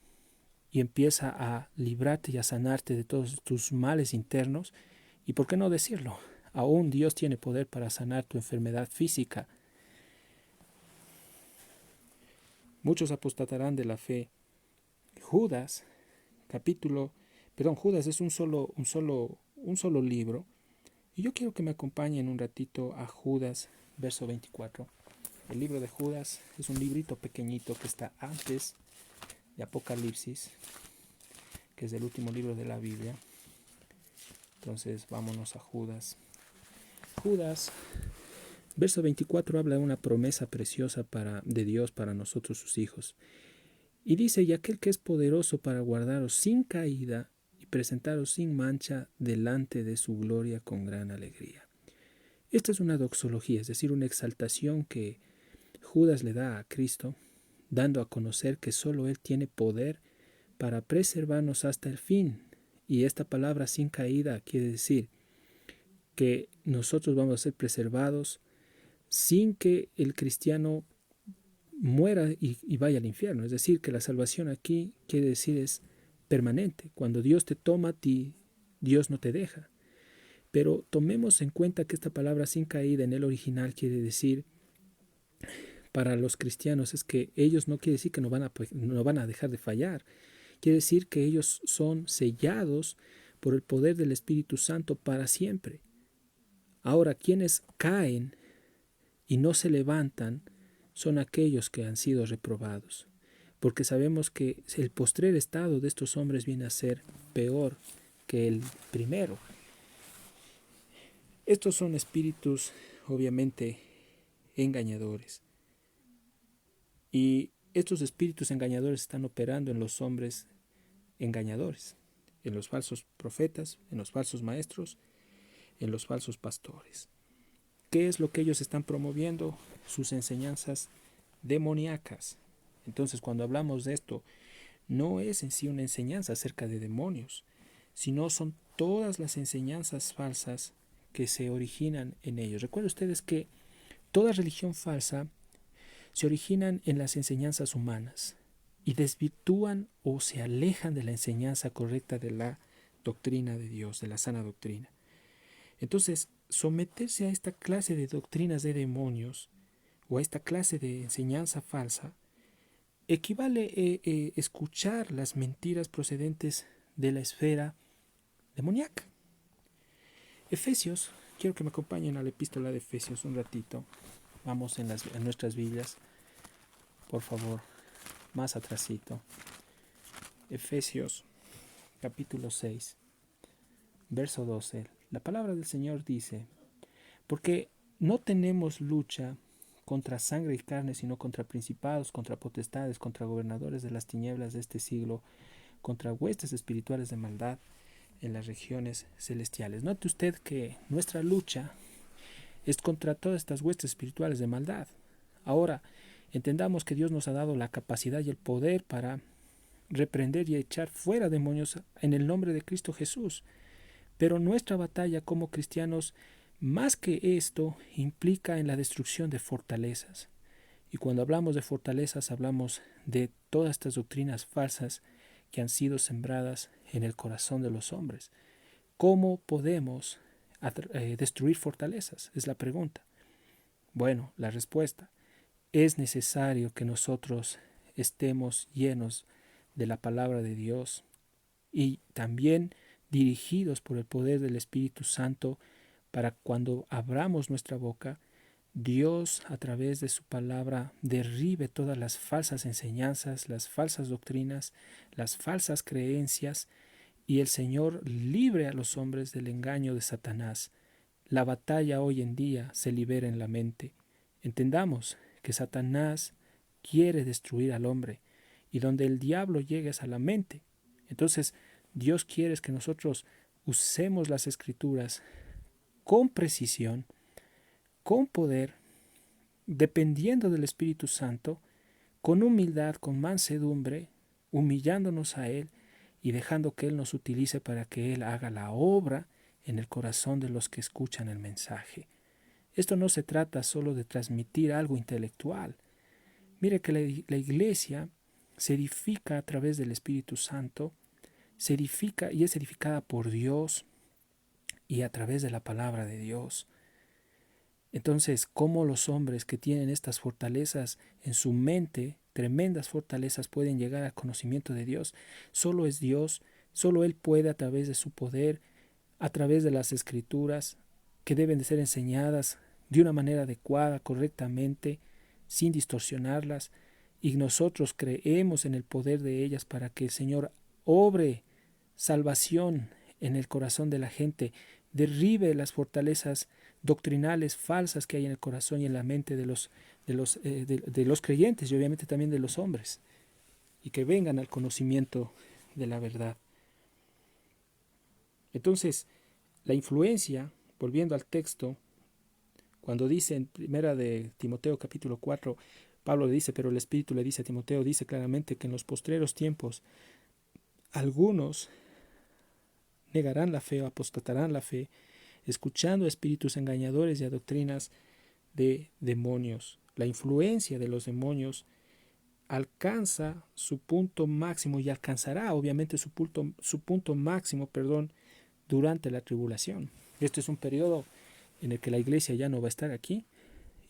y empieza a librarte y a sanarte de todos tus males internos. Y por qué no decirlo, aún Dios tiene poder para sanar tu enfermedad física. Muchos apostatarán de la fe. Judas es un solo libro. Y yo quiero que me acompañen un ratito a Judas, verso 24. El libro de Judas es un librito pequeñito que está antes de Apocalipsis, que es el último libro de la Biblia. Entonces vámonos a Judas. Judas, verso 24, habla de una promesa preciosa de Dios para nosotros sus hijos. Y dice, y aquel que es poderoso para guardaros sin caída y presentaros sin mancha delante de su gloria con gran alegría. Esta es una doxología, es decir, una exaltación que Judas le da a Cristo, dando a conocer que solo Él tiene poder para preservarnos hasta el fin. Y esta palabra sin caída quiere decir que nosotros vamos a ser preservados sin que el cristiano muera y vaya al infierno. Es decir, que la salvación aquí quiere decir es permanente. Cuando Dios te toma a ti, Dios no te deja. Pero tomemos en cuenta que esta palabra sin caída en el original quiere decir, para los cristianos, es que ellos no quiere decir que no van a dejar de fallar. Quiere decir que ellos son sellados por el poder del Espíritu Santo para siempre. Ahora, quienes caen y no se levantan son aquellos que han sido reprobados, porque sabemos que el postrer estado de estos hombres viene a ser peor que el primero. Estos son espíritus obviamente engañadores, y estos espíritus engañadores están operando en los hombres engañadores, en los falsos profetas, en los falsos maestros, en los falsos pastores. ¿Qué es lo que ellos están promoviendo? Sus enseñanzas demoníacas. Entonces, cuando hablamos de esto, no es en sí una enseñanza acerca de demonios, sino son todas las enseñanzas falsas que se originan en ellos. Recuerden ustedes que toda religión falsa se originan en las enseñanzas humanas y desvirtúan o se alejan de la enseñanza correcta de la doctrina de Dios, de la sana doctrina. Entonces, someterse a esta clase de doctrinas de demonios o a esta clase de enseñanza falsa equivale a escuchar las mentiras procedentes de la esfera demoníaca. Efesios, quiero que me acompañen a la epístola de Efesios un ratito. Vamos en nuestras Biblias, por favor, más atrasito. Efesios, capítulo 6. verso 12. La palabra del Señor dice, porque no tenemos lucha contra sangre y carne, sino contra principados, contra potestades, contra gobernadores de las tinieblas de este siglo, contra huestes espirituales de maldad en las regiones celestiales. Note usted que nuestra lucha es contra todas estas huestes espirituales de maldad. Ahora, entendamos que Dios nos ha dado la capacidad y el poder para reprender y echar fuera demonios en el nombre de Cristo Jesús. Pero nuestra batalla como cristianos, más que esto, implica en la destrucción de fortalezas. Y cuando hablamos de fortalezas, hablamos de todas estas doctrinas falsas que han sido sembradas en el corazón de los hombres. ¿Cómo podemos destruir fortalezas? Es la pregunta. Bueno, la respuesta. Es necesario que nosotros estemos llenos de la palabra de Dios y también dirigidos por el poder del Espíritu Santo para cuando abramos nuestra boca, Dios a través de su palabra derribe todas las falsas enseñanzas, las falsas doctrinas, las falsas creencias y el Señor libre a los hombres del engaño de Satanás. La batalla hoy en día se libera en la mente. Entendamos que Satanás quiere destruir al hombre y donde el diablo llega es a la mente. Entonces, Dios quiere que nosotros usemos las Escrituras con precisión, con poder, dependiendo del Espíritu Santo, con humildad, con mansedumbre, humillándonos a Él y dejando que Él nos utilice para que Él haga la obra en el corazón de los que escuchan el mensaje. Esto no se trata solo de transmitir algo intelectual. Mire que la iglesia se edifica a través del Espíritu Santo, se edifica y es edificada por Dios y a través de la palabra de Dios. Entonces, ¿cómo los hombres que tienen estas fortalezas en su mente, tremendas fortalezas, pueden llegar al conocimiento de Dios? Solo es Dios, solo Él puede a través de su poder, a través de las Escrituras, que deben de ser enseñadas de una manera adecuada, correctamente, sin distorsionarlas, y nosotros creemos en el poder de ellas para que el Señor obre salvación en el corazón de la gente, derribe las fortalezas doctrinales falsas que hay en el corazón y en la mente de los creyentes y obviamente también de los hombres, y que vengan al conocimiento de la verdad. Entonces, la influencia, volviendo al texto, cuando dice en primera de Timoteo capítulo 4, Pablo le dice, pero el Espíritu le dice a Timoteo, dice claramente que en los postreros tiempos algunos negarán la fe o apostatarán la fe, escuchando a espíritus engañadores y a doctrinas de demonios. La influencia de los demonios alcanza su punto máximo y alcanzará obviamente su punto máximo, durante la tribulación. Este es un periodo en el que la iglesia ya no va a estar aquí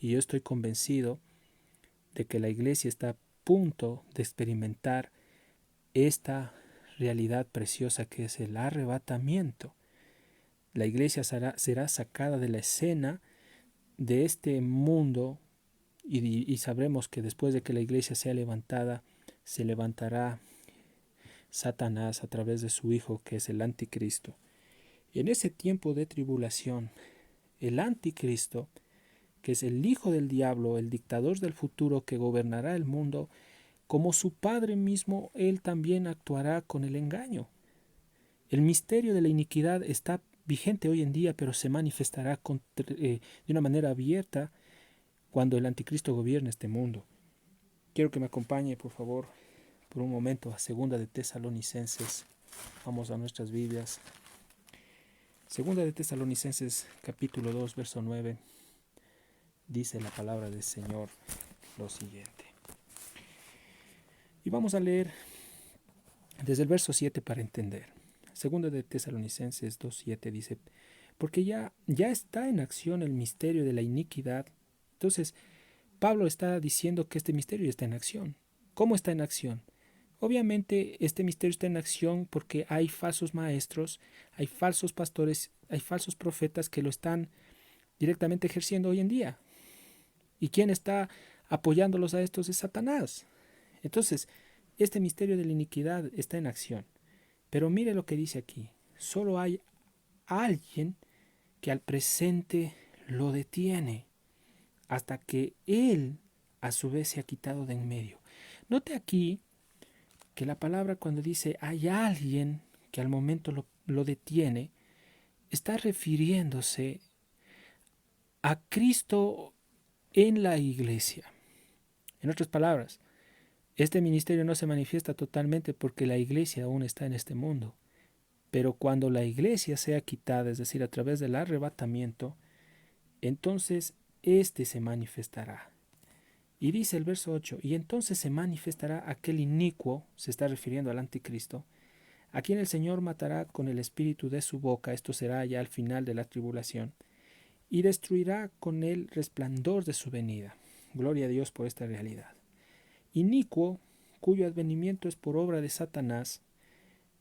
y yo estoy convencido de que la iglesia está a punto de experimentar esta realidad preciosa que es el arrebatamiento. La iglesia será sacada de la escena de este mundo y sabremos que después de que la iglesia sea levantada, se levantará Satanás a través de su hijo, que es el anticristo. Y en ese tiempo de tribulación, el anticristo, que es el hijo del diablo, el dictador del futuro que gobernará el mundo, como su padre mismo, él también actuará con el engaño. El misterio de la iniquidad está vigente hoy en día, pero se manifestará de una manera abierta cuando el anticristo gobierne este mundo. Quiero que me acompañe, por favor, por un momento a Segunda de Tesalonicenses. Vamos a nuestras Biblias. Segunda de Tesalonicenses, capítulo 2, verso 9. Dice la palabra del Señor lo siguiente. Y vamos a leer desde el verso 7 para entender. Segunda de Tesalonicenses 2:7 dice, porque ya está en acción el misterio de la iniquidad. Entonces, Pablo está diciendo que este misterio está en acción. ¿Cómo está en acción? Obviamente este misterio está en acción porque hay falsos maestros, hay falsos pastores, hay falsos profetas que lo están directamente ejerciendo hoy en día. ¿Y quién está apoyándolos a estos? Es Satanás. Entonces, este misterio de la iniquidad está en acción. Pero mire lo que dice aquí. Solo hay alguien que al presente lo detiene hasta que él a su vez se ha quitado de en medio. Note aquí que la palabra cuando dice hay alguien que al momento lo detiene, está refiriéndose a Cristo en la iglesia. En otras palabras, este ministerio no se manifiesta totalmente porque la iglesia aún está en este mundo. Pero cuando la iglesia sea quitada, es decir, a través del arrebatamiento, entonces éste se manifestará. Y dice el verso 8, y entonces se manifestará aquel inicuo, se está refiriendo al anticristo, a quien el Señor matará con el espíritu de su boca, esto será ya al final de la tribulación, y destruirá con el resplandor de su venida. Gloria a Dios por esta realidad. Inicuo, cuyo advenimiento es por obra de Satanás,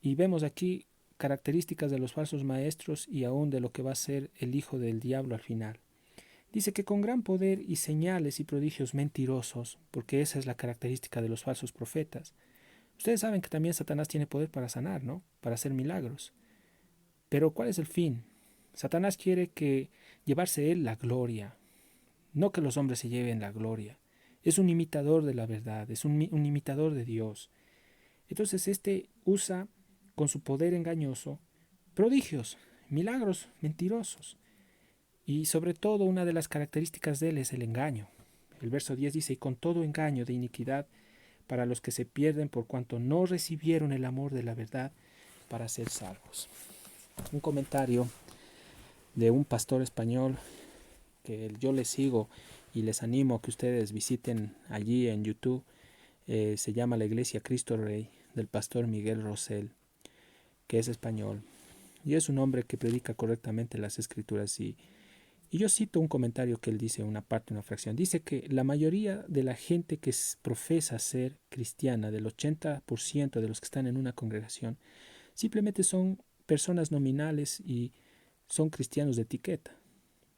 y vemos aquí características de los falsos maestros y aún de lo que va a ser el hijo del diablo al final. Dice que con gran poder y señales y prodigios mentirosos, porque esa es la característica de los falsos profetas. Ustedes saben que también Satanás tiene poder para sanar, ¿no? Para hacer milagros. Pero ¿cuál es el fin? Satanás quiere llevarse él la gloria, no que los hombres se lleven la gloria. Es un imitador de la verdad, es un imitador de Dios. Entonces usa con su poder engañoso prodigios, milagros mentirosos. Y sobre todo una de las características de él es el engaño. El verso 10 dice, y con todo engaño de iniquidad para los que se pierden por cuanto no recibieron el amor de la verdad para ser salvos. Un comentario de un pastor español que yo les sigo y les animo a que ustedes visiten allí en YouTube. Se llama La Iglesia Cristo Rey, del pastor Miguel Rosell, que es español. Y es un hombre que predica correctamente las escrituras. Y yo cito un comentario que él dice, una parte, una fracción. Dice que la mayoría de la gente que profesa ser cristiana, del 80% de los que están en una congregación, simplemente son personas nominales y son cristianos de etiqueta.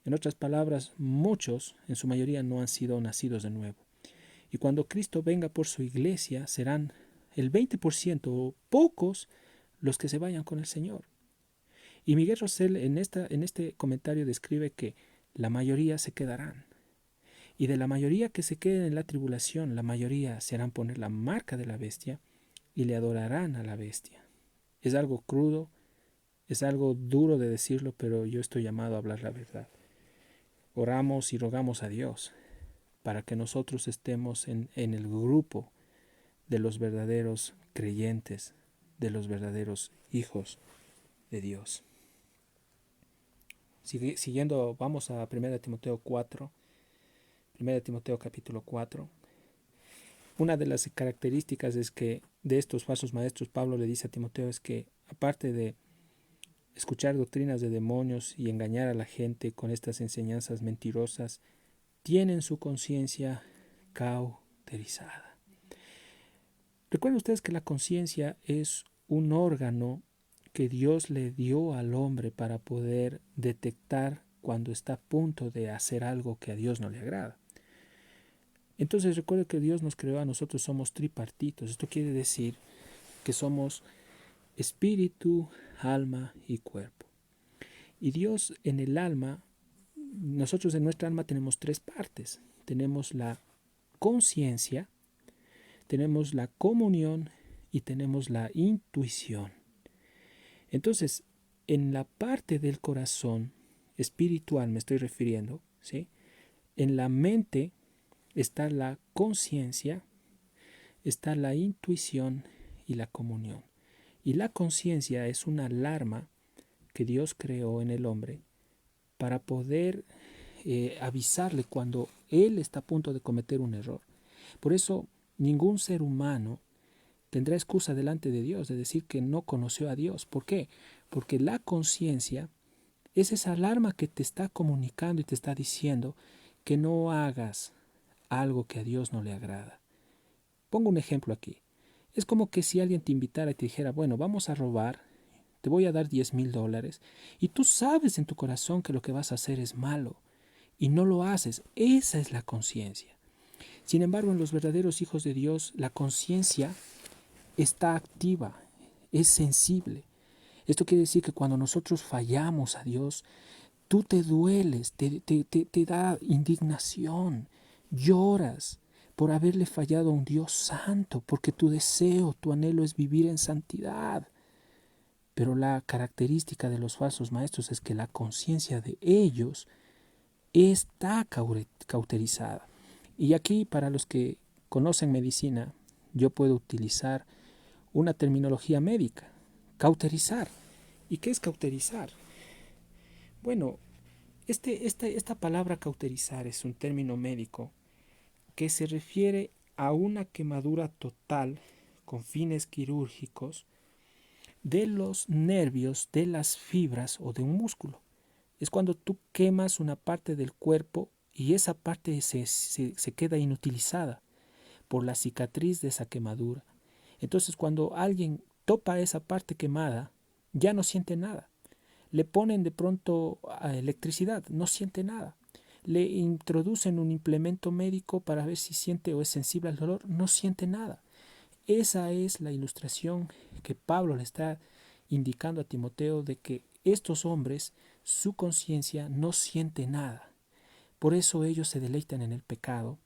En otras palabras, muchos, en su mayoría, no han sido nacidos de nuevo. Y cuando Cristo venga por su iglesia, serán el 20% o pocos los que se vayan con el Señor. Y Miguel Rosell en este comentario describe que la mayoría se quedarán. Y de la mayoría que se queden en la tribulación, la mayoría se harán poner la marca de la bestia y le adorarán a la bestia. Es algo crudo, es algo duro de decirlo, pero yo estoy llamado a hablar la verdad. Oramos y rogamos a Dios para que nosotros estemos en el grupo de los verdaderos creyentes, de los verdaderos hijos de Dios. Siguiendo, vamos a 1 Timoteo 4, 1 Timoteo capítulo 4. Una de las características es que de estos falsos maestros, Pablo le dice a Timoteo, es que aparte de escuchar doctrinas de demonios y engañar a la gente con estas enseñanzas mentirosas, tienen su conciencia cauterizada. Recuerden ustedes que la conciencia es un órgano que Dios le dio al hombre para poder detectar cuando está a punto de hacer algo que a Dios no le agrada. Entonces recuerde que Dios nos creó a nosotros, somos tripartitos. Esto quiere decir que somos espíritu, alma y cuerpo. Y Dios en el alma, nosotros en nuestra alma tenemos tres partes. Tenemos la conciencia, tenemos la comunión y tenemos la intuición. Entonces, en la parte del corazón espiritual me estoy refiriendo, ¿sí? En la mente está la conciencia, está la intuición y la comunión. Y la conciencia es una alarma que Dios creó en el hombre para poder avisarle cuando él está a punto de cometer un error. Por eso, ningún ser humano tendrá excusa delante de Dios de decir que no conoció a Dios. ¿Por qué? Porque la conciencia es esa alarma que te está comunicando y te está diciendo que no hagas algo que a Dios no le agrada. Pongo un ejemplo aquí. Es como que si alguien te invitara y te dijera, bueno, vamos a robar, te voy a dar $10,000 y tú sabes en tu corazón que lo que vas a hacer es malo y no lo haces. Esa es la conciencia. Sin embargo, en los verdaderos hijos de Dios, la conciencia está activa, es sensible. Esto quiere decir que cuando nosotros fallamos a Dios, tú te dueles, te da indignación, lloras por haberle fallado a un Dios santo, porque tu deseo, tu anhelo es vivir en santidad. Pero la característica de los falsos maestros es que la conciencia de ellos está cauterizada. Y aquí, para los que conocen medicina, yo puedo utilizar una terminología médica: cauterizar. ¿Y qué es cauterizar? Bueno, esta palabra cauterizar es un término médico que se refiere a una quemadura total con fines quirúrgicos de los nervios, de las fibras o de un músculo. Es cuando tú quemas una parte del cuerpo y esa parte se queda inutilizada por la cicatriz de esa quemadura. Entonces, cuando alguien topa esa parte quemada, ya no siente nada. Le ponen de pronto electricidad, no siente nada. Le introducen un implemento médico para ver si siente o es sensible al dolor, no siente nada. Esa es la ilustración que Pablo le está indicando a Timoteo, de que estos hombres, su conciencia no siente nada. Por eso ellos se deleitan en el pecado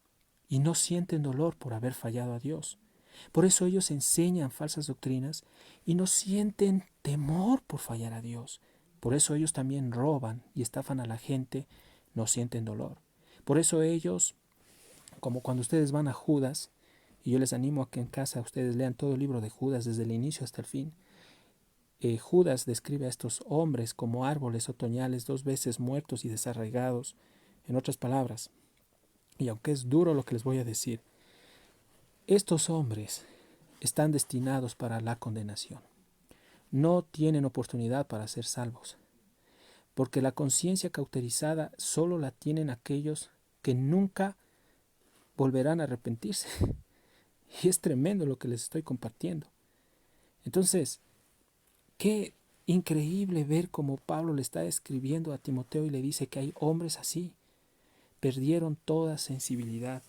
y no sienten dolor por haber fallado a Dios. Por eso ellos enseñan falsas doctrinas y no sienten temor por fallar a Dios. Por eso ellos también roban y estafan a la gente, no sienten dolor. Por eso ellos, como cuando ustedes van a Judas, y yo les animo a que en casa ustedes lean todo el libro de Judas desde el inicio hasta el fin. Judas describe a estos hombres como árboles otoñales 2 veces muertos y desarraigados. En otras palabras, y aunque es duro lo que les voy a decir, estos hombres están destinados para la condenación. No tienen oportunidad para ser salvos, porque la conciencia cauterizada solo la tienen aquellos que nunca volverán a arrepentirse. Y es tremendo lo que les estoy compartiendo. Entonces, qué increíble ver cómo Pablo le está escribiendo a Timoteo y le dice que hay hombres así. Perdieron toda sensibilidad.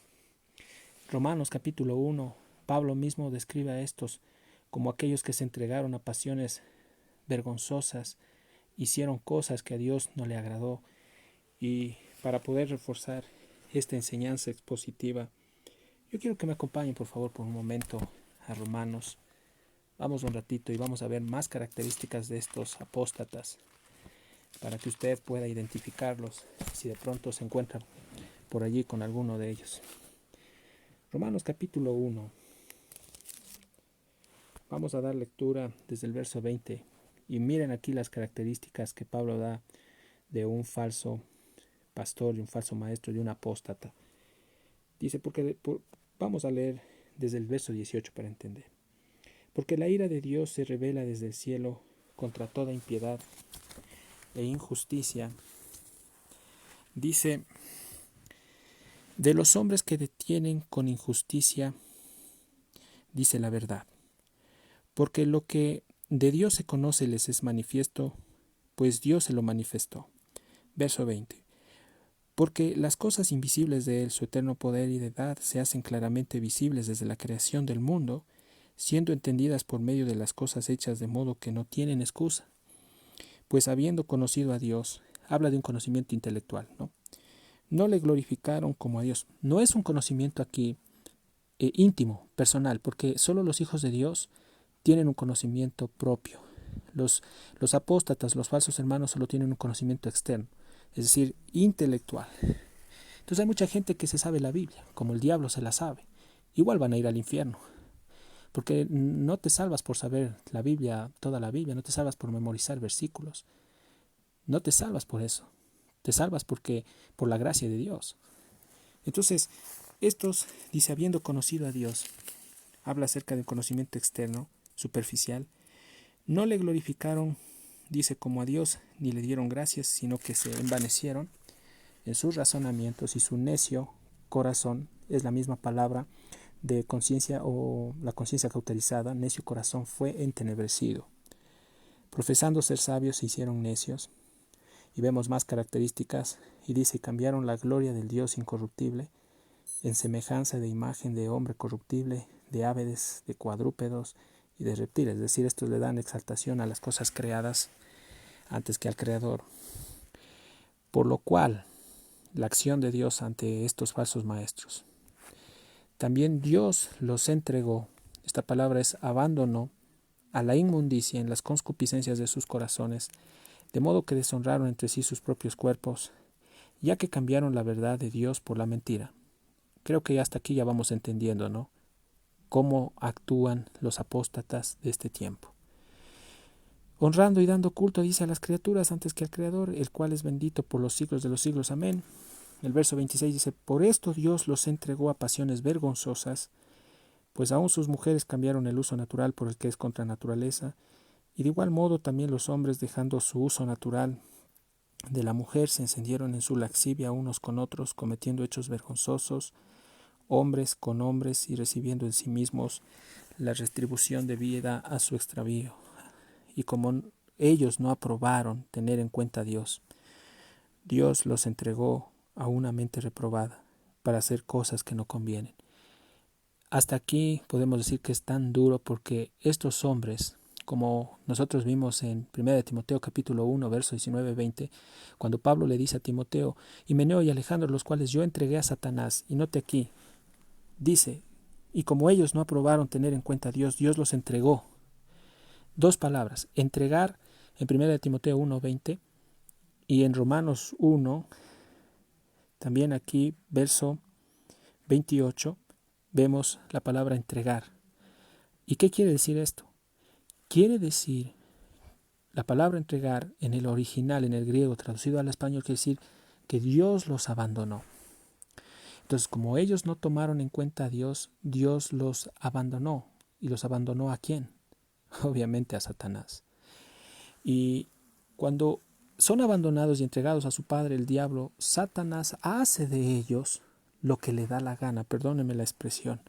Romanos capítulo 1, Pablo mismo describe a estos como aquellos que se entregaron a pasiones vergonzosas, hicieron cosas que a Dios no le agradó. Y para poder reforzar esta enseñanza expositiva, yo quiero que me acompañen por favor por un momento a Romanos. Vamos un ratito y vamos a ver más características de estos apóstatas para que usted pueda identificarlos si de pronto se encuentra por allí con alguno de ellos. Romanos capítulo 1. Vamos a dar lectura desde el verso 20 y miren aquí las características que Pablo da de un falso pastor, de un falso maestro, de un apóstata. Dice, vamos a leer desde el verso 18 para entender. Porque la ira de Dios se revela desde el cielo contra toda impiedad e injusticia. Dice, de los hombres que detienen con injusticia, dice la verdad. Porque lo que de Dios se conoce les es manifiesto, pues Dios se lo manifestó. Verso 20. Porque las cosas invisibles de Él, su eterno poder y deidad, se hacen claramente visibles desde la creación del mundo, siendo entendidas por medio de las cosas hechas, de modo que no tienen excusa. Pues habiendo conocido a Dios, habla de un conocimiento intelectual, ¿no? No le glorificaron como a Dios. No es un conocimiento aquí íntimo, personal, porque solo los hijos de Dios tienen un conocimiento propio. Los apóstatas, los falsos hermanos, solo tienen un conocimiento externo, es decir, intelectual. Entonces hay mucha gente que se sabe la Biblia, como el diablo se la sabe. Igual van a ir al infierno, porque no te salvas por saber la Biblia, toda la Biblia, no te salvas por memorizar versículos, no te salvas por eso, te salvas por la gracia de Dios. Entonces, estos, dice, habiendo conocido a Dios, habla acerca del conocimiento externo, superficial, no le glorificaron, dice, como a Dios, ni le dieron gracias, sino que se envanecieron en sus razonamientos, y su necio corazón, es la misma palabra de conciencia o la conciencia cauterizada, necio corazón, fue entenebrecido. Profesando ser sabios, se hicieron necios. Y vemos más características, y dice, cambiaron la gloria del Dios incorruptible en semejanza de imagen de hombre corruptible, de aves, de cuadrúpedos y de reptiles. Es decir, estos le dan exaltación a las cosas creadas antes que al Creador. Por lo cual, la acción de Dios ante estos falsos maestros. También Dios los entregó, esta palabra es abandonó, a la inmundicia en las concupiscencias de sus corazones, de modo que deshonraron entre sí sus propios cuerpos, ya que cambiaron la verdad de Dios por la mentira. Creo que hasta aquí ya vamos entendiendo, ¿no?, cómo actúan los apóstatas de este tiempo. Honrando y dando culto, dice, a las criaturas antes que al Creador, el cual es bendito por los siglos de los siglos. Amén. El verso 26 dice, por esto Dios los entregó a pasiones vergonzosas, pues aún sus mujeres cambiaron el uso natural por el que es contra naturaleza, y de igual modo también los hombres, dejando su uso natural de la mujer, se encendieron en su lascivia unos con otros, cometiendo hechos vergonzosos, hombres con hombres, y recibiendo en sí mismos la retribución debida a su extravío. Y como ellos no aprobaron tener en cuenta a Dios, Dios los entregó a una mente reprobada para hacer cosas que no convienen. Hasta aquí podemos decir que es tan duro porque estos hombres, como nosotros vimos en 1 Timoteo capítulo 1, versos 19-20, cuando Pablo le dice a Timoteo, Himeneo y Alejandro, los cuales yo entregué a Satanás, y note aquí, dice, y como ellos no aprobaron tener en cuenta a Dios, Dios los entregó. Dos palabras, entregar en 1 Timoteo 1:20 y en Romanos 1, también aquí, verso 28, vemos la palabra entregar. ¿Y qué quiere decir esto? Quiere decir, la palabra entregar en el original, en el griego, traducido al español, quiere decir que Dios los abandonó. Entonces, como ellos no tomaron en cuenta a Dios, Dios los abandonó. ¿Y los abandonó a quién? Obviamente a Satanás. Y cuando son abandonados y entregados a su padre, el diablo, Satanás hace de ellos lo que le da la gana, perdónenme la expresión.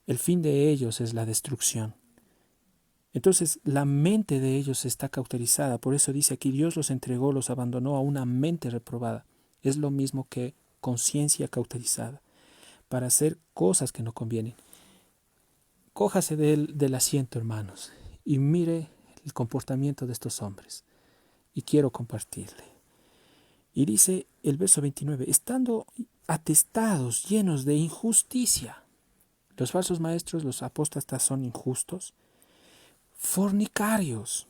El fin de ellos es la destrucción. Entonces la mente de ellos está cauterizada, por eso dice aquí, Dios los entregó, los abandonó a una mente reprobada. Es lo mismo que conciencia cauterizada, para hacer cosas que no convienen. Cójase del asiento, hermanos, y mire el comportamiento de estos hombres. Y quiero compartirle. Y dice el verso 29, estando atestados, llenos de injusticia. Los falsos maestros, los apóstatas son injustos, fornicarios,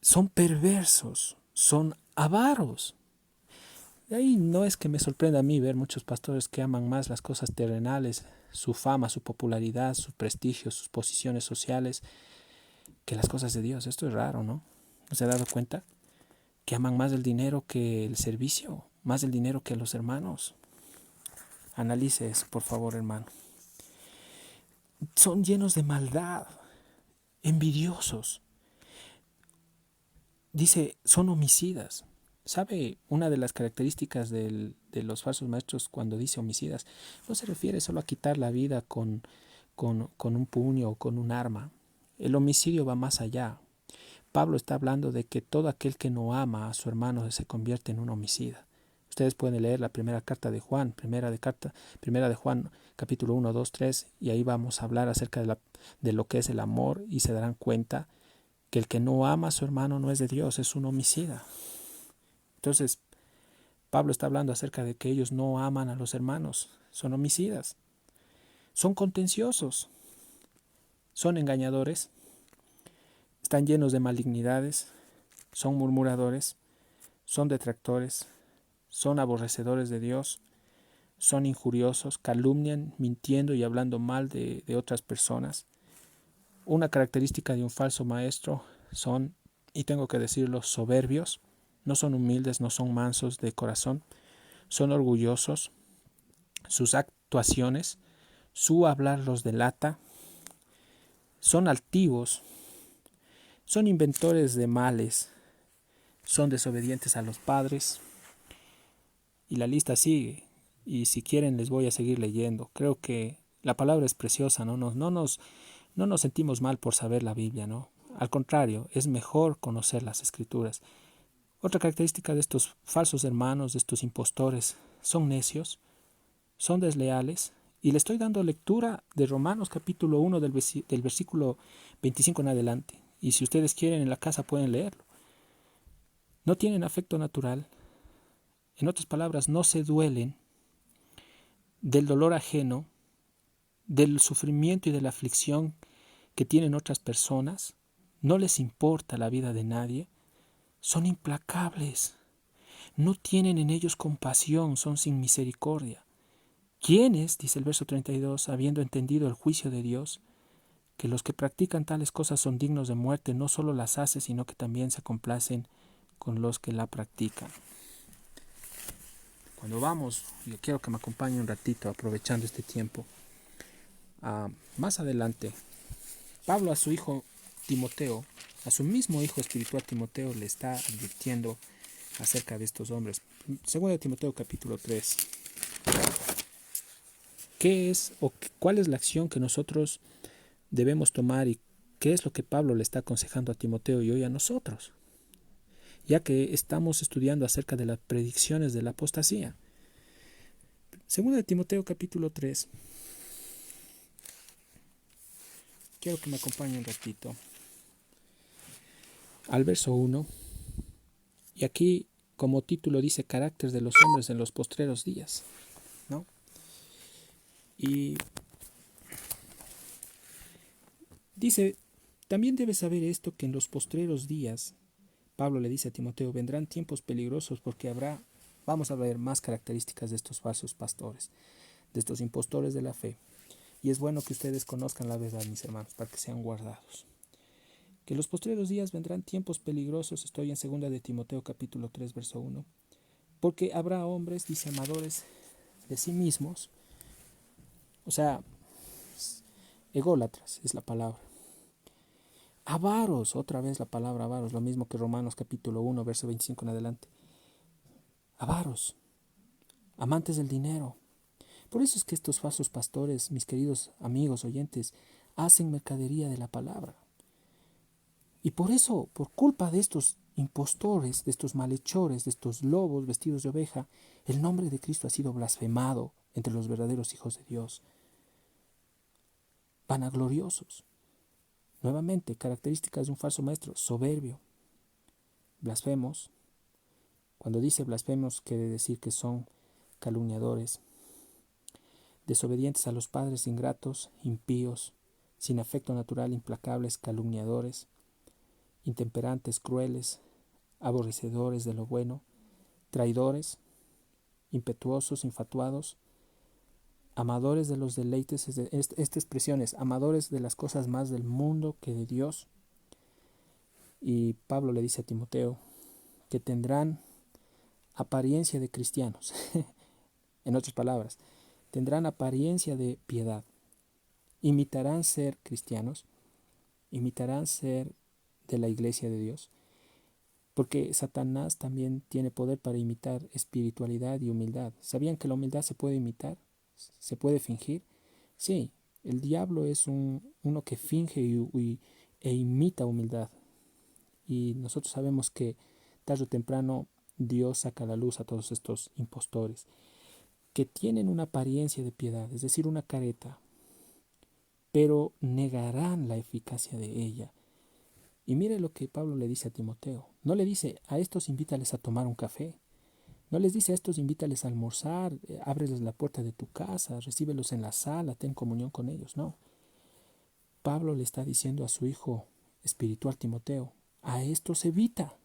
son perversos, son avaros. De ahí no es que me sorprenda a mí ver muchos pastores que aman más las cosas terrenales, su fama, su popularidad, su prestigio, sus posiciones sociales, que las cosas de Dios. Esto es raro, ¿no? ¿No se ha dado cuenta? Que aman más el dinero que el servicio, más el dinero que los hermanos. Analice eso, por favor, hermano. Son llenos de maldad, envidiosos. Dice, son homicidas. ¿Sabe? Una de las características de los falsos maestros cuando dice homicidas, no se refiere solo a quitar la vida con un puño o con un arma. El homicidio va más allá. Pablo está hablando de que todo aquel que no ama a su hermano se convierte en un homicida. Ustedes pueden leer la primera carta de Juan, primera de Juan, capítulo 1, 2, 3, y ahí vamos a hablar acerca de lo que es el amor, y se darán cuenta que el que no ama a su hermano no es de Dios, es un homicida. Entonces, Pablo está hablando acerca de que ellos no aman a los hermanos, son homicidas, son contenciosos, son engañadores, están llenos de malignidades, son murmuradores, son detractores, son aborrecedores de Dios, son injuriosos, calumnian, mintiendo y hablando mal de otras personas. Una característica de un falso maestro son, y tengo que decirlo, soberbios, no son humildes, no son mansos de corazón, son orgullosos, sus actuaciones, su hablar los delata, son altivos, son inventores de males, son desobedientes a los padres, y la lista sigue, y si quieren les voy a seguir leyendo. Creo que la palabra es preciosa, no nos sentimos mal por saber la Biblia, ¿no? Al contrario, es mejor conocer las Escrituras. Otra característica de estos falsos hermanos, de estos impostores, son necios, son desleales Y le estoy dando lectura de Romanos capítulo 1 del versículo 25 en adelante. Y si ustedes quieren en la casa pueden leerlo. No tienen afecto natural. En otras palabras, no se duelen del dolor ajeno, del sufrimiento y de la aflicción que tienen otras personas. No les importa la vida de nadie. Son implacables. No tienen en ellos compasión, son sin misericordia. ¿Quiénes, dice el verso 32, habiendo entendido el juicio de Dios, que los que practican tales cosas son dignos de muerte, no solo las hace, sino que también se complacen con los que la practican? Cuando vamos, yo quiero que me acompañe un ratito, aprovechando este tiempo. Más adelante, Pablo a su hijo Timoteo, a su mismo hijo espiritual Timoteo, le está advirtiendo acerca de estos hombres. Segundo de Timoteo capítulo 3. ¿Qué es o cuál es la acción que nosotros debemos tomar y qué es lo que Pablo le está aconsejando a Timoteo y hoy a nosotros? Ya que estamos estudiando acerca de las predicciones de la apostasía. Segundo de Timoteo capítulo 3. Quiero que me acompañe un ratito al verso 1. Y aquí como título dice carácter de los hombres en los postreros días, ¿no? Y dice, también debes saber esto, que en los postreros días, Pablo le dice a Timoteo, vendrán tiempos peligrosos porque vamos a ver más características de estos falsos pastores, de estos impostores de la fe. Y es bueno que ustedes conozcan la verdad, mis hermanos, para que sean guardados. Que en los postreros días vendrán tiempos peligrosos, estoy en 2 de Timoteo capítulo 3, verso 1, porque habrá hombres, dice, amadores de sí mismos, o sea, ególatras es la palabra. Avaros, otra vez la palabra avaros, lo mismo que Romanos capítulo 1, verso 25 en adelante. Avaros, amantes del dinero. Por eso es que estos falsos pastores, mis queridos amigos oyentes, hacen mercadería de la palabra. Y por eso, por culpa de estos impostores, de estos malhechores, de estos lobos vestidos de oveja, el nombre de Cristo ha sido blasfemado entre los verdaderos hijos de Dios. Vanagloriosos. Nuevamente, características de un falso maestro: soberbio, blasfemos. Cuando dice blasfemos quiere decir que son calumniadores, desobedientes a los padres, ingratos, impíos, sin afecto natural, implacables, calumniadores, intemperantes, crueles, aborrecedores de lo bueno, traidores, impetuosos, infatuados, amadores de los deleites. Esta expresión es amadores de las cosas más del mundo que de Dios. Y Pablo le dice a Timoteo que tendrán apariencia de cristianos. En otras palabras, tendrán apariencia de piedad. Imitarán ser cristianos, imitarán ser de la iglesia de Dios, porque Satanás también tiene poder para imitar espiritualidad y humildad. ¿Sabían que la humildad se puede imitar? ¿Se puede fingir? Sí, el diablo es uno que finge e imita humildad. Y nosotros sabemos que tarde o temprano Dios saca a la luz a todos estos impostores que tienen una apariencia de piedad, es decir, una careta, pero negarán la eficacia de ella. Y mire lo que Pablo le dice a Timoteo. No le dice a estos invítales a tomar un café. No les dice a estos invítales a almorzar, ábreles la puerta de tu casa, recíbelos en la sala, ten comunión con ellos. No. Pablo le está diciendo a su hijo espiritual Timoteo, a estos evita.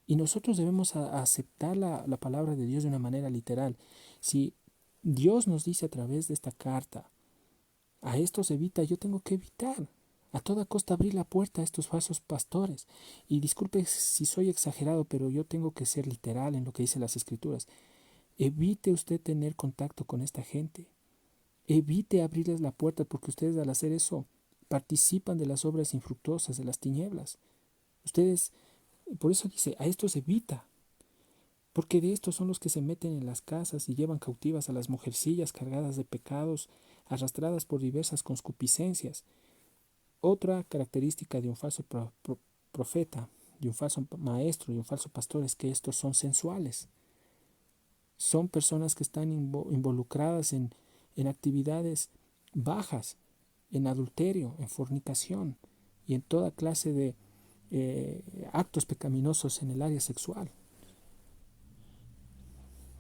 Y nosotros debemos aceptar la palabra de Dios de una manera literal. Si Dios nos dice a través de esta carta, a estos evita, yo tengo que evitar. A toda costa abrir la puerta a estos falsos pastores. Y disculpe si soy exagerado, pero yo tengo que ser literal en lo que dicen las Escrituras. Evite usted tener contacto con esta gente. Evite abrirles la puerta, porque ustedes al hacer eso participan de las obras infructuosas de las tinieblas. Ustedes, por eso dice, a estos evita. Porque de estos son los que se meten en las casas y llevan cautivas a las mujercillas cargadas de pecados, arrastradas por diversas concupiscencias. Otra característica de un falso profeta, de un falso maestro, de un falso pastor, es que estos son sensuales. Son personas que están involucradas en en actividades bajas, en adulterio, en fornicación y en toda clase de actos pecaminosos en el área sexual.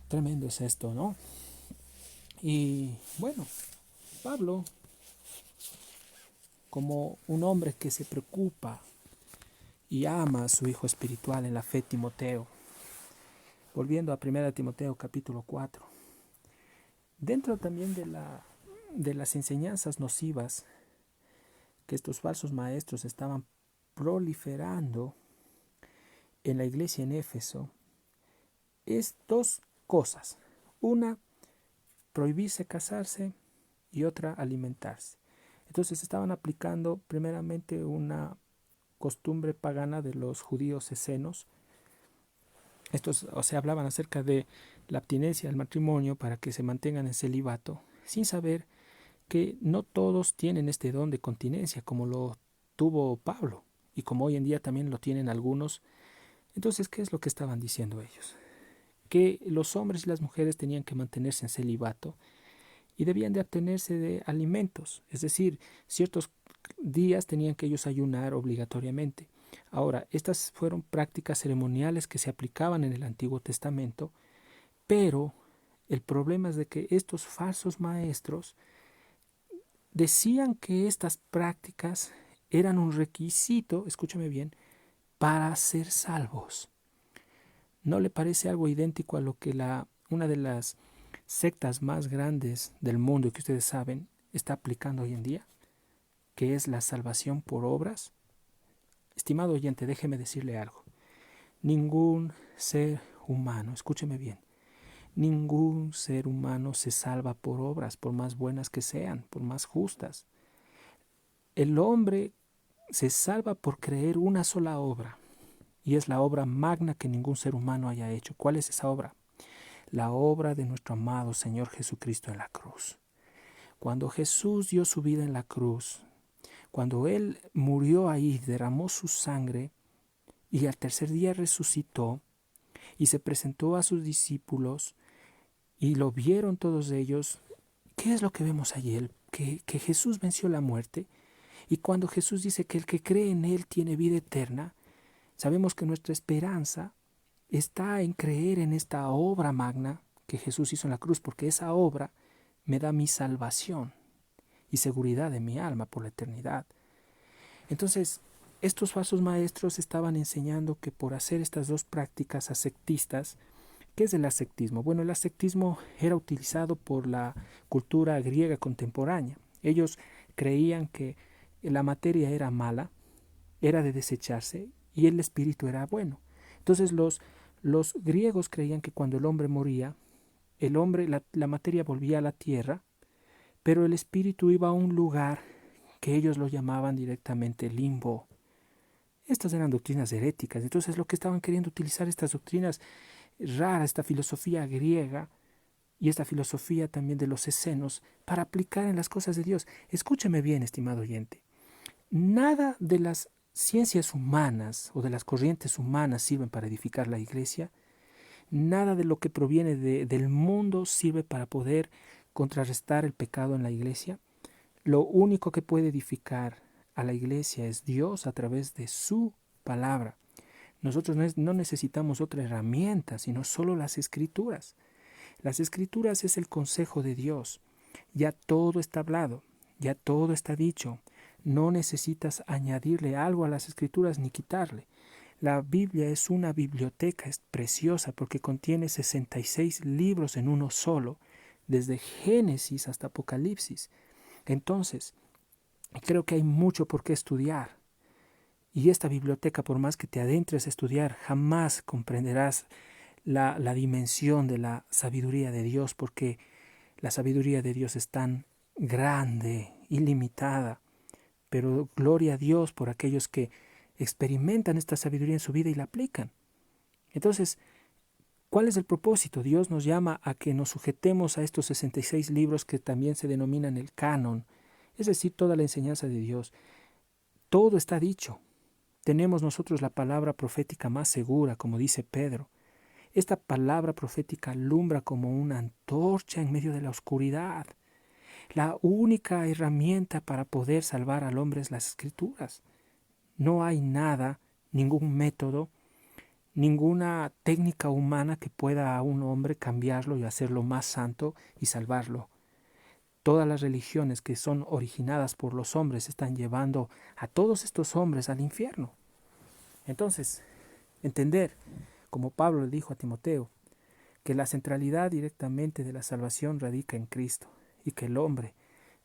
Tremendo es esto, ¿no? Y bueno, Pablo, como un hombre que se preocupa y ama a su hijo espiritual en la fe, Timoteo, volviendo a 1 Timoteo capítulo 4, dentro también de las enseñanzas nocivas que estos falsos maestros estaban proliferando en la iglesia en Éfeso, es dos cosas. Una, prohibirse casarse, y otra, alimentarse. Entonces estaban aplicando primeramente una costumbre pagana de los judíos escenos. Estos, hablaban acerca de la abstinencia del matrimonio para que se mantengan en celibato, sin saber que no todos tienen este don de continencia como lo tuvo Pablo y como hoy en día también lo tienen algunos. Entonces, ¿qué es lo que estaban diciendo ellos? Que los hombres y las mujeres tenían que mantenerse en celibato y debían de abstenerse de alimentos, es decir, ciertos días tenían que ellos ayunar obligatoriamente. Ahora, estas fueron prácticas ceremoniales que se aplicaban en el Antiguo Testamento, pero el problema es de que estos falsos maestros decían que estas prácticas eran un requisito, escúchame bien, para ser salvos. ¿No le parece algo idéntico a lo que una de las sectas más grandes del mundo y que ustedes saben está aplicando hoy en día, que es la salvación por obras? Estimado oyente, déjeme decirle algo. Ningún ser humano, escúcheme bien, ningún ser humano se salva por obras, por más buenas que sean, por más justas. El hombre se salva por creer una sola obra, y es la obra magna que ningún ser humano haya hecho. ¿Cuál es esa obra? La obra de nuestro amado Señor Jesucristo en la cruz. Cuando Jesús dio su vida en la cruz, cuando Él murió ahí, derramó su sangre y al tercer día resucitó y se presentó a sus discípulos y lo vieron todos ellos, ¿qué es lo que vemos allí? Que Jesús venció la muerte, y cuando Jesús dice que el que cree en Él tiene vida eterna, sabemos que nuestra esperanza está en creer en esta obra magna que Jesús hizo en la cruz, porque esa obra me da mi salvación y seguridad de mi alma por la eternidad. Entonces, estos falsos maestros estaban enseñando que por hacer estas dos prácticas ascetistas, ¿qué es el ascetismo? Bueno, el ascetismo era utilizado por la cultura griega contemporánea. Ellos creían que la materia era mala, era de desecharse, y el espíritu era bueno. Entonces los griegos creían que cuando el hombre moría, la materia volvía a la tierra, pero el espíritu iba a un lugar que ellos lo llamaban directamente limbo. Estas eran doctrinas heréticas. Entonces lo que estaban queriendo utilizar estas doctrinas raras, esta filosofía griega y esta filosofía también de los escenos, para aplicar en las cosas de Dios. Escúcheme bien, estimado oyente. Nada de las ciencias humanas o de las corrientes humanas sirven para edificar la iglesia. Nada de lo que proviene del mundo sirve para poder contrarrestar el pecado en la iglesia. Lo único que puede edificar a la iglesia es Dios a través de su palabra. Nosotros no necesitamos otra herramienta, sino solo las escrituras. Las escrituras es el consejo de Dios. Ya todo está hablado, ya todo está dicho. No necesitas añadirle algo a las escrituras ni quitarle. La Biblia es una biblioteca, es preciosa porque contiene 66 libros en uno solo, desde Génesis hasta Apocalipsis. Entonces, creo que hay mucho por qué estudiar. Y esta biblioteca, por más que te adentres a estudiar, jamás comprenderás la dimensión de la sabiduría de Dios, porque la sabiduría de Dios es tan grande, ilimitada. Pero gloria a Dios por aquellos que experimentan esta sabiduría en su vida y la aplican. Entonces, ¿cuál es el propósito? Dios nos llama a que nos sujetemos a estos 66 libros que también se denominan el canon, es decir, toda la enseñanza de Dios. Todo está dicho. Tenemos nosotros la palabra profética más segura, como dice Pedro. Esta palabra profética alumbra como una antorcha en medio de la oscuridad. La única herramienta para poder salvar al hombre es las Escrituras. No hay nada, ningún método, ninguna técnica humana que pueda a un hombre cambiarlo y hacerlo más santo y salvarlo. Todas las religiones que son originadas por los hombres están llevando a todos estos hombres al infierno. Entonces, entender, como Pablo le dijo a Timoteo, que la centralidad directamente de la salvación radica en Cristo y que el hombre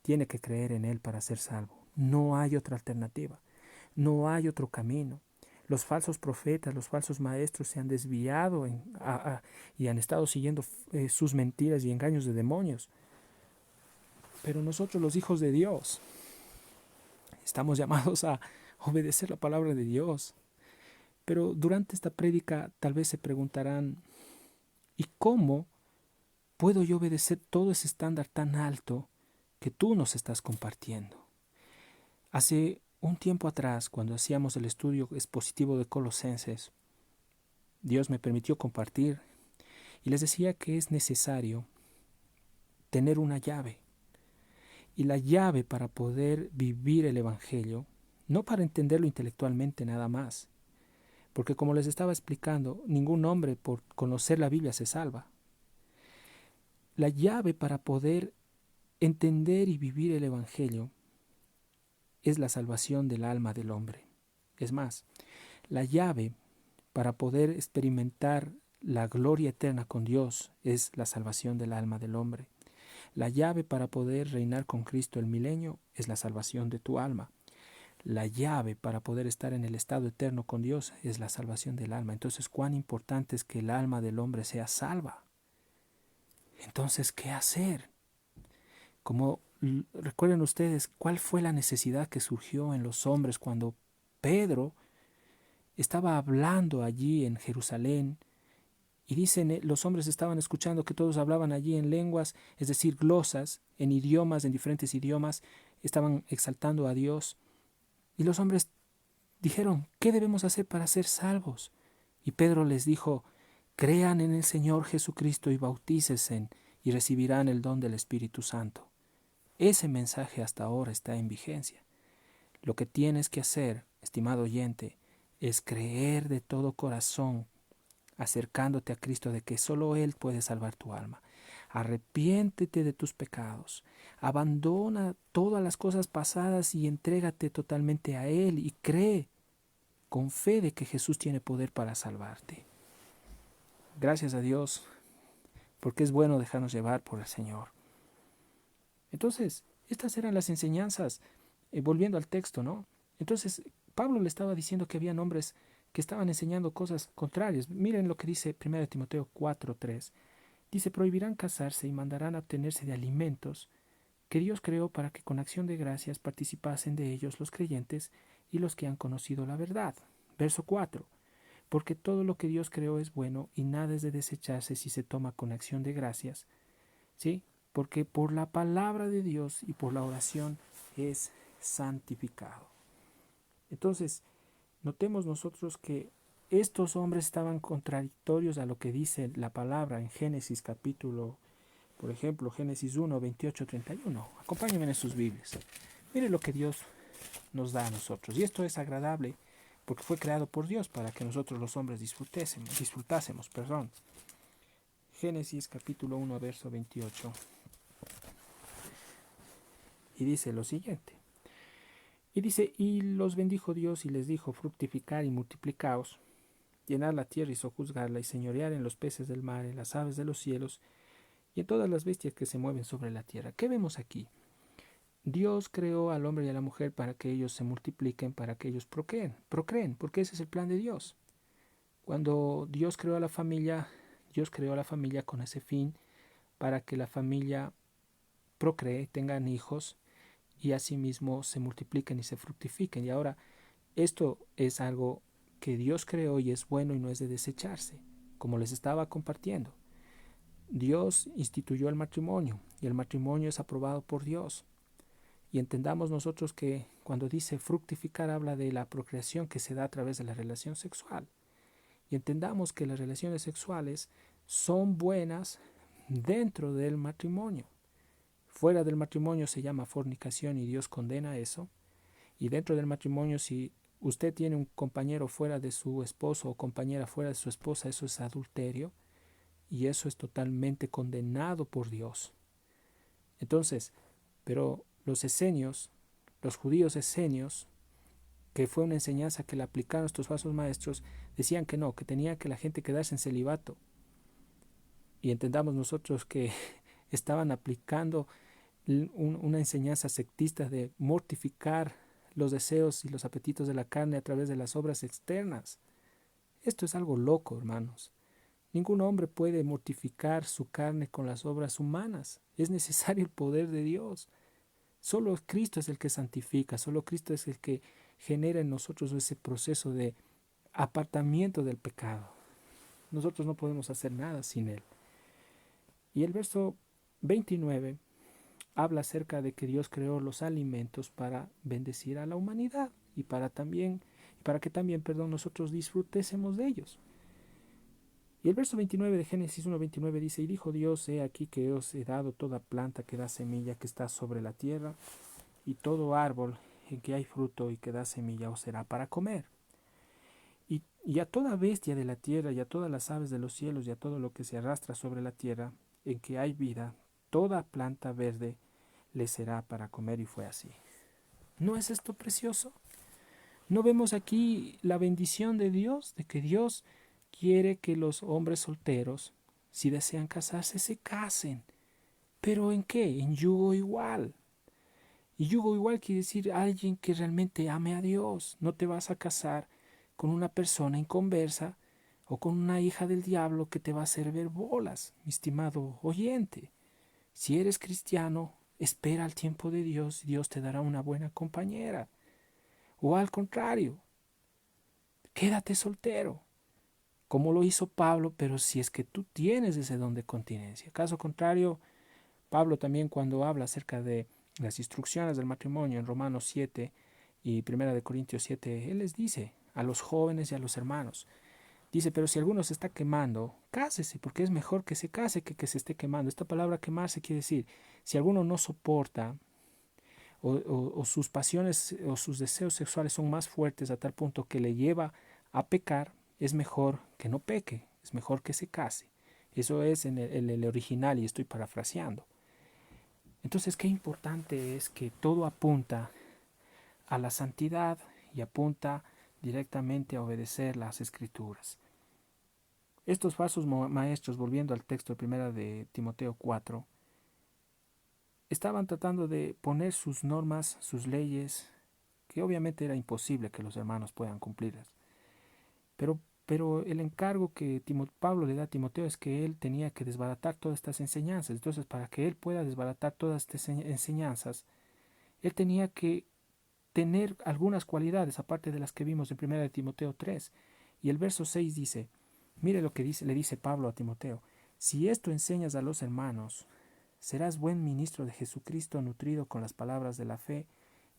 tiene que creer en Él para ser salvo. No hay otra alternativa, no hay otro camino. Los falsos profetas, los falsos maestros se han desviado y han estado siguiendo sus mentiras y engaños de demonios. Pero nosotros, los hijos de Dios, estamos llamados a obedecer la palabra de Dios. Pero durante esta prédica tal vez se preguntarán, ¿y cómo puedo yo obedecer todo ese estándar tan alto que tú nos estás compartiendo? Hace un tiempo atrás, cuando hacíamos el estudio expositivo de Colosenses, Dios me permitió compartir y les decía que es necesario tener una llave. Y la llave para poder vivir el Evangelio, no para entenderlo intelectualmente nada más, porque como les estaba explicando, ningún hombre por conocer la Biblia se salva. La llave para poder entender y vivir el Evangelio es la salvación del alma del hombre. Es más, la llave para poder experimentar la gloria eterna con Dios es la salvación del alma del hombre. La llave para poder reinar con Cristo el milenio es la salvación de tu alma. La llave para poder estar en el estado eterno con Dios es la salvación del alma. Entonces, cuán importante es que el alma del hombre sea salva. Entonces, ¿qué hacer? Como recuerden ustedes, ¿cuál fue la necesidad que surgió en los hombres cuando Pedro estaba hablando allí en Jerusalén? Y dicen, los hombres estaban escuchando que todos hablaban allí en lenguas, es decir, glosas, en idiomas, en diferentes idiomas, estaban exaltando a Dios. Y los hombres dijeron, ¿qué debemos hacer para ser salvos? Y Pedro les dijo, crean en el Señor Jesucristo y bautícesen y recibirán el don del Espíritu Santo. Ese mensaje hasta ahora está en vigencia. Lo que tienes que hacer, estimado oyente, es creer de todo corazón, acercándote a Cristo, de que solo Él puede salvar tu alma. Arrepiéntete de tus pecados, abandona todas las cosas pasadas y entrégate totalmente a Él y cree con fe de que Jesús tiene poder para salvarte. Gracias a Dios, porque es bueno dejarnos llevar por el Señor. Entonces, estas eran las enseñanzas, volviendo al texto, ¿no? Entonces, Pablo le estaba diciendo que había hombres que estaban enseñando cosas contrarias. Miren lo que dice 1 Timoteo 4:3. Dice, prohibirán casarse y mandarán abstenerse de alimentos que Dios creó para que con acción de gracias participasen de ellos los creyentes y los que han conocido la verdad. Verso 4. Porque todo lo que Dios creó es bueno y nada es de desecharse si se toma con acción de gracias. ¿Sí? Porque por la palabra de Dios y por la oración es santificado. Entonces, notemos nosotros que estos hombres estaban contradictorios a lo que dice la palabra en Génesis capítulo, por ejemplo, Génesis 1, 28, 31. Acompáñenme en sus Biblias. Miren lo que Dios nos da a nosotros. Y esto es agradable porque fue creado por Dios para que nosotros los hombres disfrutásemos. Génesis capítulo 1, verso 28. Y dice lo siguiente. Y dice, y los bendijo Dios y les dijo, fructificar y multiplicaos, llenar la tierra y sojuzgarla y señorear en los peces del mar, en las aves de los cielos y en todas las bestias que se mueven sobre la tierra. ¿Qué vemos aquí? Dios creó al hombre y a la mujer para que ellos se multipliquen, para que ellos procreen, porque ese es el plan de Dios. Cuando Dios creó a la familia con ese fin, para que la familia procree, tengan hijos y asimismo se multipliquen y se fructifiquen. Y ahora, esto es algo que Dios creó y es bueno y no es de desecharse, como les estaba compartiendo. Dios instituyó el matrimonio y el matrimonio es aprobado por Dios. Y entendamos nosotros que cuando dice fructificar habla de la procreación que se da a través de la relación sexual. Y entendamos que las relaciones sexuales son buenas dentro del matrimonio. Fuera del matrimonio se llama fornicación y Dios condena eso. Y dentro del matrimonio, si usted tiene un compañero fuera de su esposo o compañera fuera de su esposa, eso es adulterio y eso es totalmente condenado por Dios. Entonces, pero los esenios, los judíos esenios, que fue una enseñanza que le aplicaron estos falsos maestros, decían que no, que tenía que la gente quedarse en celibato. Y entendamos nosotros que estaban aplicando una enseñanza sectista de mortificar los deseos y los apetitos de la carne a través de las obras externas. Esto es algo loco, hermanos. Ningún hombre puede mortificar su carne con las obras humanas. Es necesario el poder de Dios. Solo Cristo es el que santifica, solo Cristo es el que genera en nosotros ese proceso de apartamiento del pecado. Nosotros no podemos hacer nada sin Él. Y el verso 29 habla acerca de que Dios creó los alimentos para bendecir a la humanidad y para que también, nosotros disfrutésemos de ellos. Y el verso 29 de Génesis 1:29 dice: y dijo Dios, he aquí que os he dado toda planta que da semilla que está sobre la tierra, y todo árbol en que hay fruto y que da semilla os será para comer. Y a toda bestia de la tierra, y a todas las aves de los cielos, y a todo lo que se arrastra sobre la tierra, en que hay vida, toda planta verde le será para comer. Y fue así. ¿No es esto precioso? ¿No vemos aquí la bendición de Dios? De que Dios quiere que los hombres solteros, si desean casarse, se casen. ¿Pero en qué? En yugo igual. Y yugo igual quiere decir alguien que realmente ame a Dios. No te vas a casar con una persona inconversa o con una hija del diablo que te va a hacer ver bolas, mi estimado oyente. Si eres cristiano, espera al tiempo de Dios y Dios te dará una buena compañera. O al contrario, quédate soltero, como lo hizo Pablo, pero si es que tú tienes ese don de continencia. Caso contrario, Pablo también, cuando habla acerca de las instrucciones del matrimonio en Romanos 7 y 1 Corintios 7, él les dice a los jóvenes y a los hermanos, dice: pero si alguno se está quemando, cásese, porque es mejor que se case que se esté quemando. Esta palabra quemarse quiere decir, si alguno no soporta o sus pasiones o sus deseos sexuales son más fuertes a tal punto que le lleva a pecar, es mejor que no peque, es mejor que se case. Eso es en el original y estoy parafraseando. Entonces, qué importante es que todo apunta a la santidad y apunta directamente a obedecer las Escrituras. Estos falsos maestros, volviendo al texto de 1 de Timoteo 4, estaban tratando de poner sus normas, sus leyes, que obviamente era imposible que los hermanos puedan cumplirlas. Pero el encargo que Pablo le da a Timoteo es que él tenía que desbaratar todas estas enseñanzas. Entonces, para que él pueda desbaratar todas estas enseñanzas, él tenía que tener algunas cualidades, aparte de las que vimos en 1 de Timoteo 3. Y el verso 6 dice, mire lo que le dice Pablo a Timoteo: si esto enseñas a los hermanos, serás buen ministro de Jesucristo, nutrido con las palabras de la fe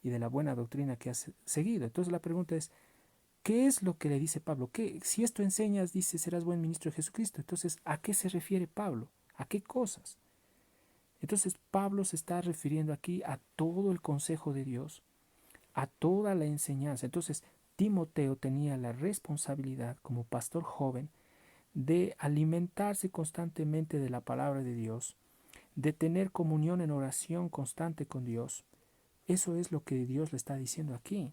y de la buena doctrina que has seguido. Entonces la pregunta es, ¿qué es lo que le dice Pablo? Si esto enseñas, dice, serás buen ministro de Jesucristo. Entonces, ¿a qué se refiere Pablo? ¿A qué cosas? Entonces Pablo se está refiriendo aquí a todo el consejo de Dios, a toda la enseñanza. Entonces Timoteo tenía la responsabilidad como pastor joven de alimentarse constantemente de la palabra de Dios, de tener comunión en oración constante con Dios. Eso es lo que Dios le está diciendo aquí.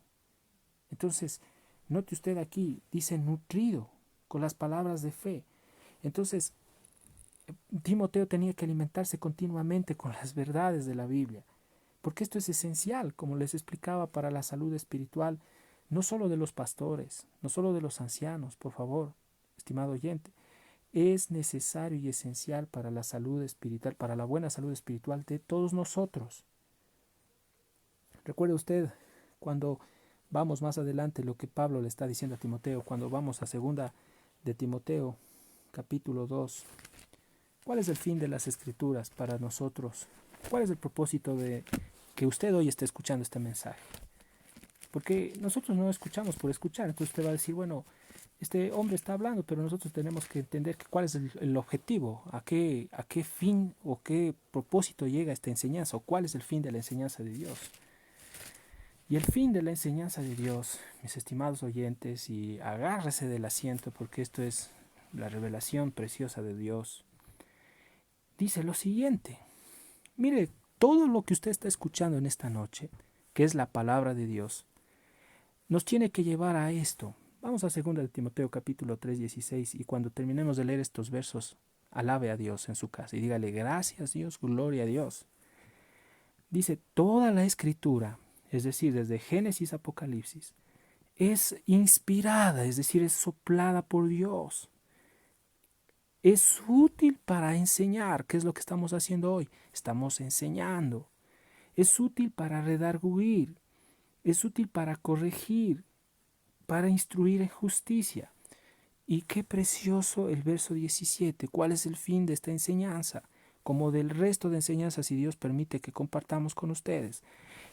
Entonces, note usted aquí, dice nutrido con las palabras de fe. Entonces, Timoteo tenía que alimentarse continuamente con las verdades de la Biblia, porque esto es esencial, como les explicaba, para la salud espiritual, no solo de los pastores, no solo de los ancianos, por favor, estimado oyente. Es necesario y esencial para la salud espiritual, para la buena salud espiritual de todos nosotros. Recuerde usted, cuando vamos más adelante, lo que Pablo le está diciendo a Timoteo, cuando vamos a 2 de Timoteo, capítulo 2. ¿Cuál es el fin de las Escrituras para nosotros? ¿Cuál es el propósito de que usted hoy esté escuchando este mensaje? Porque nosotros no escuchamos por escuchar. Entonces usted va a decir, bueno, este hombre está hablando, pero nosotros tenemos que entender cuál es el objetivo, a qué fin o qué propósito llega esta enseñanza, o cuál es el fin de la enseñanza de Dios. Y el fin de la enseñanza de Dios, mis estimados oyentes, y agárrese del asiento porque esto es la revelación preciosa de Dios, dice lo siguiente. Mire, todo lo que usted está escuchando en esta noche, que es la palabra de Dios, nos tiene que llevar a esto. Vamos a 2 de Timoteo capítulo 3, 16, y cuando terminemos de leer estos versos, alabe a Dios en su casa y dígale gracias Dios, gloria a Dios. Dice, toda la escritura, es decir, desde Génesis a Apocalipsis, es inspirada, es decir, es soplada por Dios. Es útil para enseñar, ¿qué es lo que estamos haciendo hoy? Estamos enseñando. Es útil para redarguir, es útil para corregir, para instruir en justicia. Y qué precioso el verso 17. ¿Cuál es el fin de esta enseñanza? Como del resto de enseñanzas, si Dios permite que compartamos con ustedes.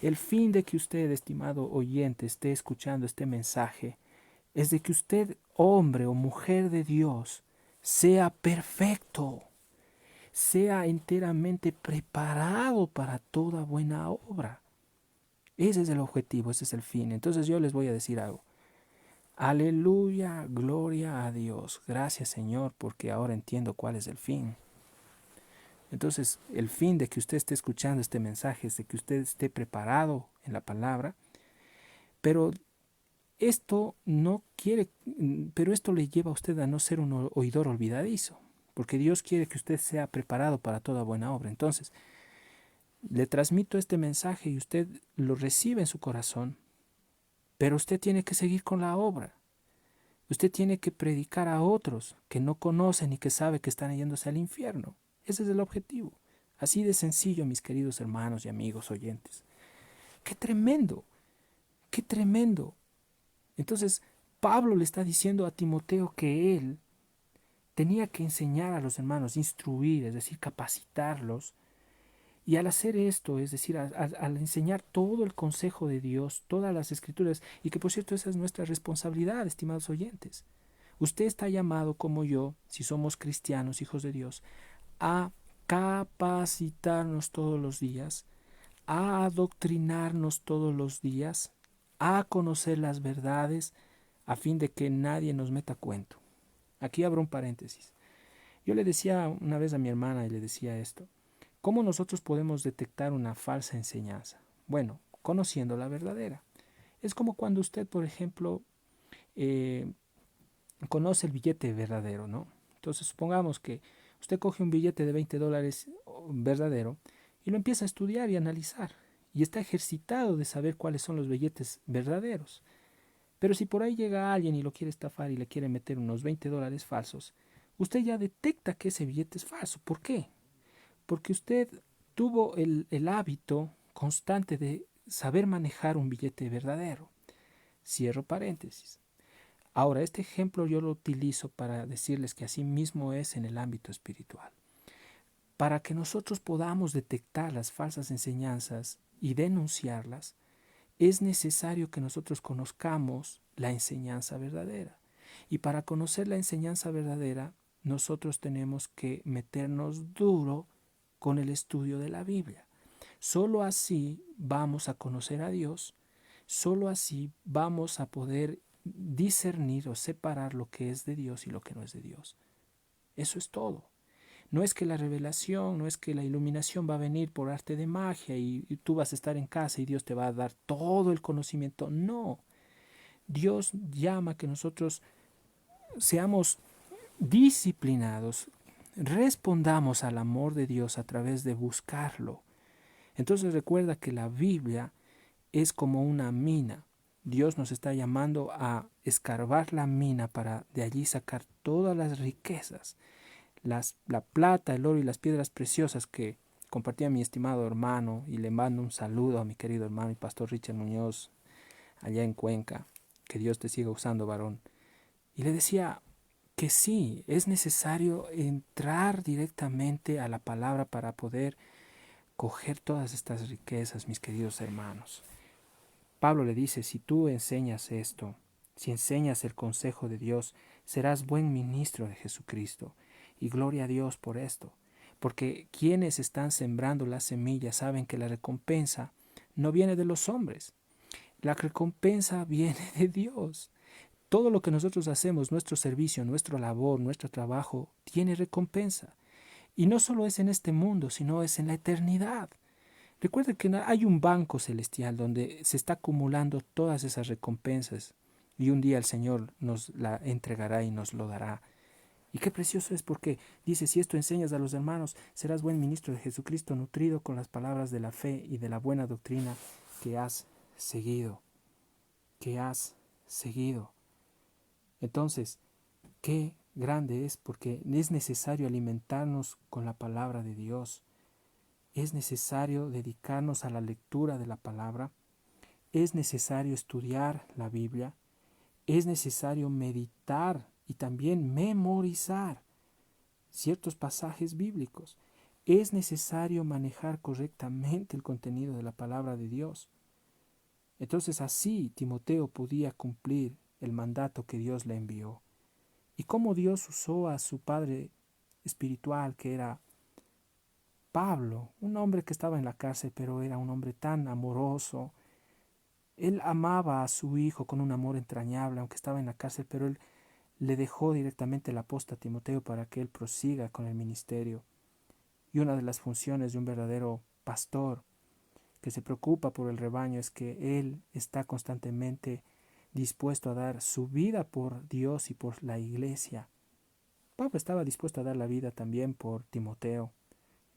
El fin de que usted, estimado oyente, esté escuchando este mensaje es de que usted, hombre o mujer de Dios, sea perfecto, sea enteramente preparado para toda buena obra. Ese es el objetivo, ese es el fin. Entonces yo les voy a decir algo. Aleluya, gloria a Dios. Gracias Señor, porque ahora entiendo cuál es el fin. Entonces, el fin de que usted esté escuchando este mensaje es de que usted esté preparado en la palabra, pero esto no quiere, pero esto le lleva a usted a no ser un oidor olvidadizo, porque Dios quiere que usted sea preparado para toda buena obra. Entonces, le transmito este mensaje y usted lo recibe en su corazón, pero usted tiene que seguir con la obra. Usted tiene que predicar a otros que no conocen y que saben que están yéndose al infierno. Ese es el objetivo. Así de sencillo, mis queridos hermanos y amigos oyentes. ¡Qué tremendo! ¡Qué tremendo! Entonces, Pablo le está diciendo a Timoteo que él tenía que enseñar a los hermanos, instruir, es decir, capacitarlos. Y al hacer esto, es decir, al enseñar todo el consejo de Dios, todas las escrituras, y que por cierto esa es nuestra responsabilidad, estimados oyentes. Usted está llamado como yo, si somos cristianos, hijos de Dios, a capacitarnos todos los días, a adoctrinarnos todos los días, a conocer las verdades, a fin de que nadie nos meta cuento. Aquí abro un paréntesis. Yo le decía una vez a mi hermana y le decía esto. ¿Cómo nosotros podemos detectar una falsa enseñanza? Bueno, conociendo la verdadera. Es como cuando usted, por ejemplo, conoce el billete verdadero, ¿no? Entonces, supongamos que usted coge un billete de $20 verdadero y lo empieza a estudiar y analizar. Y está ejercitado de saber cuáles son los billetes verdaderos. Pero si por ahí llega alguien y lo quiere estafar y le quiere meter unos $20 falsos, usted ya detecta que ese billete es falso. ¿Por qué? Porque usted tuvo el hábito constante de saber manejar un billete verdadero. Cierro paréntesis. Ahora, este ejemplo yo lo utilizo para decirles que así mismo es en el ámbito espiritual. Para que nosotros podamos detectar las falsas enseñanzas y denunciarlas, es necesario que nosotros conozcamos la enseñanza verdadera. Y para conocer la enseñanza verdadera, nosotros tenemos que meternos duro con el estudio de la Biblia. Solo así vamos a conocer a Dios, solo así vamos a poder discernir o separar lo que es de Dios y lo que no es de Dios. Eso es todo. No es que la revelación, no es que la iluminación va a venir por arte de magia y tú vas a estar en casa y Dios te va a dar todo el conocimiento. No. Dios llama a que nosotros seamos disciplinados, respondamos al amor de Dios a través de buscarlo. Entonces recuerda que la Biblia es como una mina. Dios nos está llamando a escarbar la mina para de allí sacar todas las riquezas, la plata, el oro y las piedras preciosas que compartía mi estimado hermano, y le mando un saludo a mi querido hermano y pastor Richard Muñoz allá en Cuenca. Que Dios te siga usando, varón. Y le decía que sí, es necesario entrar directamente a la palabra para poder coger todas estas riquezas, mis queridos hermanos. Pablo le dice, si tú enseñas esto, Si enseñas el consejo de Dios, serás buen ministro de Jesucristo. Y gloria a Dios por esto, porque quienes están sembrando la semilla saben que la recompensa no viene de los hombres, la recompensa viene de Dios. Todo lo que nosotros hacemos, nuestro servicio, nuestra labor, nuestro trabajo, tiene recompensa. Y no solo es en este mundo, sino es en la eternidad. Recuerda que hay un banco celestial donde se está acumulando todas esas recompensas y un día el Señor nos la entregará y nos lo dará. Y qué precioso es porque dice, si esto enseñas a los hermanos, serás buen ministro de Jesucristo, nutrido con las palabras de la fe y de la buena doctrina que has seguido, que has seguido. Entonces, qué grande es porque es necesario alimentarnos con la palabra de Dios. Es necesario dedicarnos a la lectura de la palabra. Es necesario estudiar la Biblia. Es necesario meditar y también memorizar ciertos pasajes bíblicos. Es necesario manejar correctamente el contenido de la palabra de Dios. Entonces así Timoteo podía cumplir el mandato que Dios le envió. Y cómo Dios usó a su padre espiritual, que era Pablo, un hombre que estaba en la cárcel, pero era un hombre tan amoroso. Él amaba a su hijo con un amor entrañable, aunque estaba en la cárcel, pero él le dejó directamente el apóstol Timoteo para que él prosiga con el ministerio. Y una de las funciones de un verdadero pastor que se preocupa por el rebaño es que él está constantemente dispuesto a dar su vida por Dios y por la iglesia. Pablo estaba dispuesto a dar la vida también por Timoteo.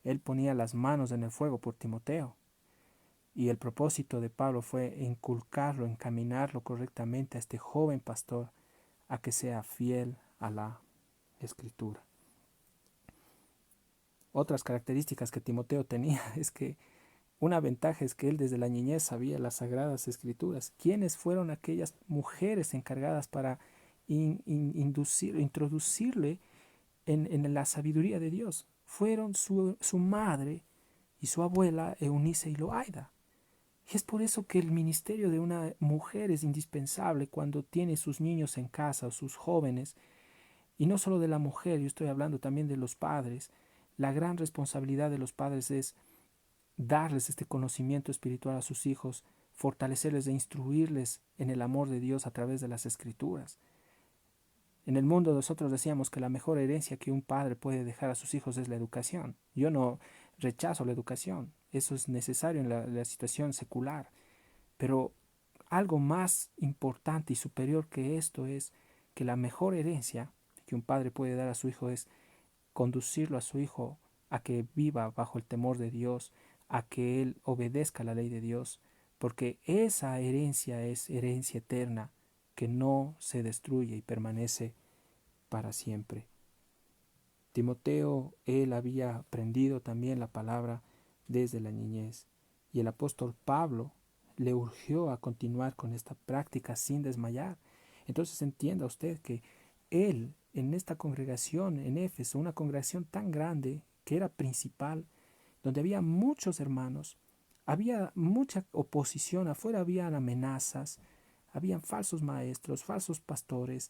Él ponía las manos en el fuego por Timoteo. Y el propósito de Pablo fue inculcarlo, encaminarlo correctamente a este joven pastor a que sea fiel a la Escritura. Otras características que Timoteo tenía es que una ventaja es que él desde la niñez sabía las sagradas escrituras. ¿Quiénes fueron aquellas mujeres encargadas para introducirle en la sabiduría de Dios? Fueron su madre y su abuela Eunice y Loaida. Y es por eso que el ministerio de una mujer es indispensable cuando tiene sus niños en casa o sus jóvenes. Y no solo de la mujer, yo estoy hablando también de los padres. La gran responsabilidad de los padres es darles este conocimiento espiritual a sus hijos, fortalecerles e instruirles en el amor de Dios a través de las escrituras. En el mundo nosotros decíamos que la mejor herencia que un padre puede dejar a sus hijos es la educación. Yo no rechazo la educación, eso es necesario en la situación secular, pero algo más importante y superior que esto es que la mejor herencia que un padre puede dar a su hijo es conducirlo a su hijo a que viva bajo el temor de Dios, a que él obedezca la ley de Dios, porque esa herencia es herencia eterna que no se destruye y permanece para siempre. Timoteo, él había aprendido también la palabra desde la niñez y el apóstol Pablo le urgió a continuar con esta práctica sin desmayar. Entonces entienda usted que él en esta congregación en Éfeso, una congregación tan grande que era principal, donde había muchos hermanos, había mucha oposición, afuera habían amenazas, habían falsos maestros, falsos pastores,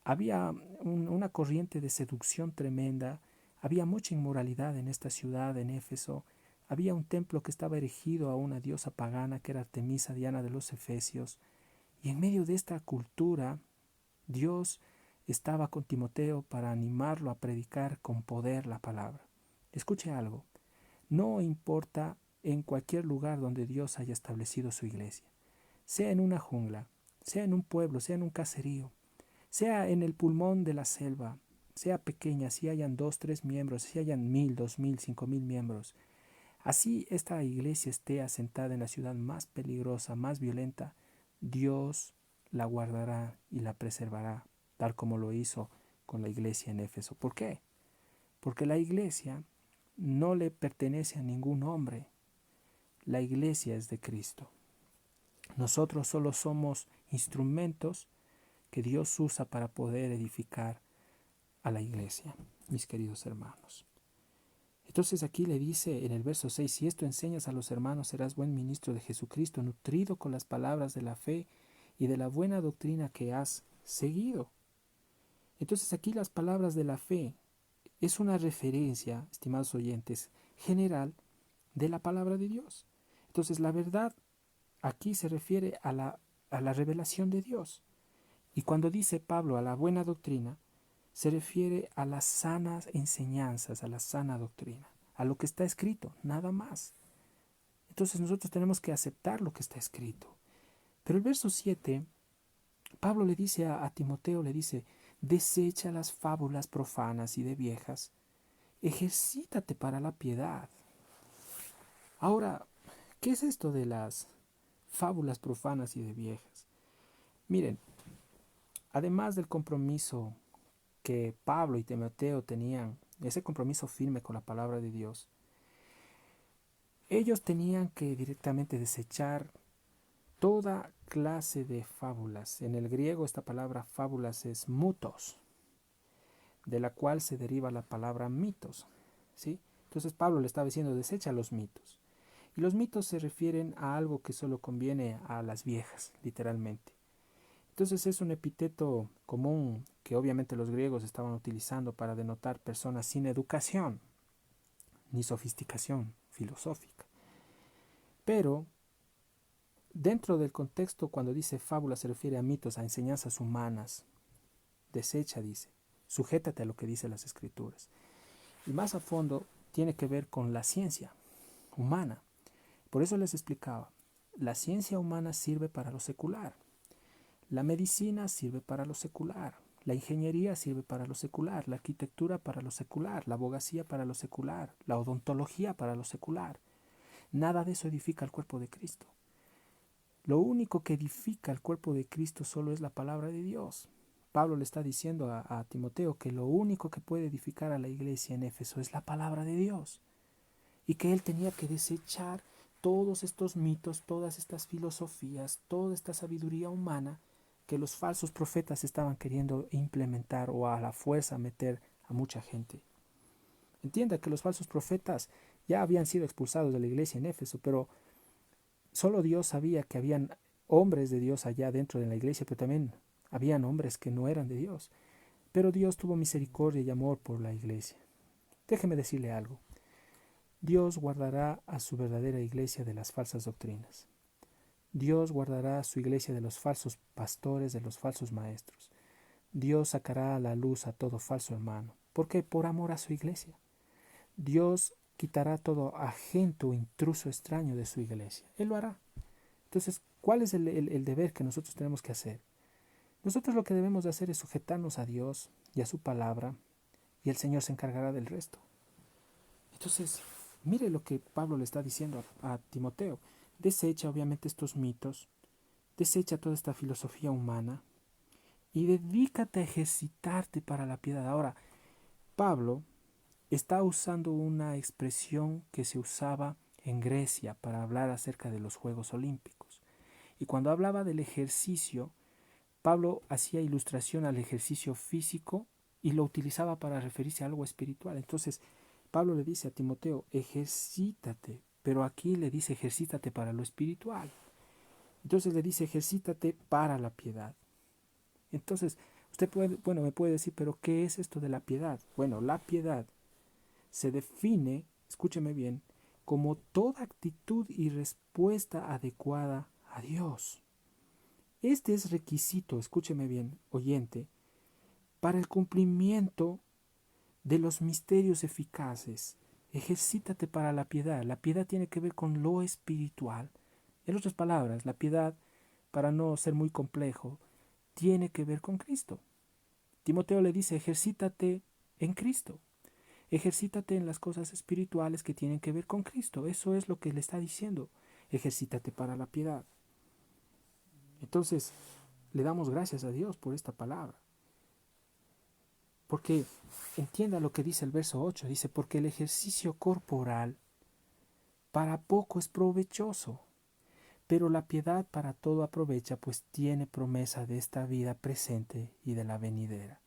había una corriente de seducción tremenda, había mucha inmoralidad en esta ciudad, en Éfeso, había un templo que estaba erigido a una diosa pagana que era Artemisa, Diana de los Efesios, y en medio de esta cultura, Dios estaba con Timoteo para animarlo a predicar con poder la palabra. Escuche algo, no importa en cualquier lugar donde Dios haya establecido su iglesia, sea en una jungla, sea en un pueblo, sea en un caserío, sea en el pulmón de la selva, sea pequeña, si hayan 2, 3 miembros, si hayan 1000, 2000, 5000 miembros, así esta iglesia esté asentada en la ciudad más peligrosa, más violenta, Dios la guardará y la preservará, tal como lo hizo con la iglesia en Éfeso. ¿Por qué? Porque la iglesia no le pertenece a ningún hombre. La iglesia es de Cristo. Nosotros solo somos instrumentos que Dios usa para poder edificar a la iglesia, mis queridos hermanos. Entonces aquí le dice en el verso 6, si esto enseñas a los hermanos, serás buen ministro de Jesucristo, nutrido con las palabras de la fe y de la buena doctrina que has seguido. Entonces aquí las palabras de la fe es una referencia, estimados oyentes, general de la palabra de Dios. Entonces la verdad aquí se refiere a la revelación de Dios. Y cuando dice Pablo a la buena doctrina, se refiere a las sanas enseñanzas, a la sana doctrina, a lo que está escrito, nada más. Entonces nosotros tenemos que aceptar lo que está escrito. Pero el verso 7, Pablo le dice a Timoteo, le dice, desecha las fábulas profanas y de viejas, ejercítate para la piedad. Ahora, ¿qué es esto de las fábulas profanas y de viejas? Miren, además del compromiso que Pablo y Timoteo tenían, ese compromiso firme con la palabra de Dios, ellos tenían que directamente desechar toda clase de fábulas. En el griego esta palabra fábulas es mutos, de la cual se deriva la palabra mitos, ¿sí? Entonces Pablo le estaba diciendo, desecha los mitos. Y los mitos se refieren a algo que solo conviene a las viejas, literalmente. Entonces es un epíteto común que obviamente los griegos estaban utilizando para denotar personas sin educación ni sofisticación filosófica. Pero dentro del contexto, cuando dice fábula, se refiere a mitos, a enseñanzas humanas. Desecha, dice, sujétate a lo que dicen las escrituras. Y más a fondo tiene que ver con la ciencia humana. Por eso les explicaba, la ciencia humana sirve para lo secular. La medicina sirve para lo secular, la ingeniería sirve para lo secular, la arquitectura para lo secular, la abogacía para lo secular, la odontología para lo secular. Nada de eso edifica el cuerpo de Cristo. Lo único que edifica el cuerpo de Cristo solo es la palabra de Dios. Pablo le está diciendo a Timoteo que lo único que puede edificar a la iglesia en Éfeso es la palabra de Dios. Y que él tenía que desechar todos estos mitos, todas estas filosofías, toda esta sabiduría humana que los falsos profetas estaban queriendo implementar o a la fuerza meter a mucha gente. Entienda que los falsos profetas ya habían sido expulsados de la iglesia en Éfeso, pero solo Dios sabía que habían hombres de Dios allá dentro de la iglesia, pero también habían hombres que no eran de Dios. Pero Dios tuvo misericordia y amor por la iglesia. Déjeme decirle algo. Dios guardará a su verdadera iglesia de las falsas doctrinas. Dios guardará a su iglesia de los falsos pastores, de los falsos maestros. Dios sacará a la luz a todo falso hermano. ¿Por qué? Por amor a su iglesia. Dios quitará todo agente o intruso extraño de su iglesia. Él lo hará. Entonces, ¿cuál es el deber que nosotros tenemos que hacer? Nosotros lo que debemos de hacer es sujetarnos a Dios y a su palabra, y el Señor se encargará del resto. Entonces, mire lo que Pablo le está diciendo a Timoteo. Desecha obviamente estos mitos, desecha toda esta filosofía humana y dedícate a ejercitarte para la piedad. Ahora, Pablo está usando una expresión que se usaba en Grecia para hablar acerca de los Juegos Olímpicos. Y cuando hablaba del ejercicio, Pablo hacía ilustración al ejercicio físico y lo utilizaba para referirse a algo espiritual. Entonces, Pablo le dice a Timoteo, ejercítate, pero aquí le dice ejercítate para lo espiritual. Entonces le dice ejercítate para la piedad. Entonces, usted me puede decir, pero ¿qué es esto de la piedad? Bueno, la piedad se define, escúcheme bien, como toda actitud y respuesta adecuada a Dios. Este es requisito, escúcheme bien, oyente, para el cumplimiento de los misterios eficaces. Ejercítate para la piedad. La piedad tiene que ver con lo espiritual. En otras palabras, la piedad, para no ser muy complejo, tiene que ver con Cristo. Timoteo le dice, ejercítate en Cristo. Ejercítate en las cosas espirituales que tienen que ver con Cristo. Eso es lo que le está diciendo. Ejercítate para la piedad. Entonces, le damos gracias a Dios por esta palabra. Porque entienda lo que dice el verso 8. Dice, porque el ejercicio corporal para poco es provechoso, pero la piedad para todo aprovecha, pues tiene promesa de esta vida presente y de la venidera.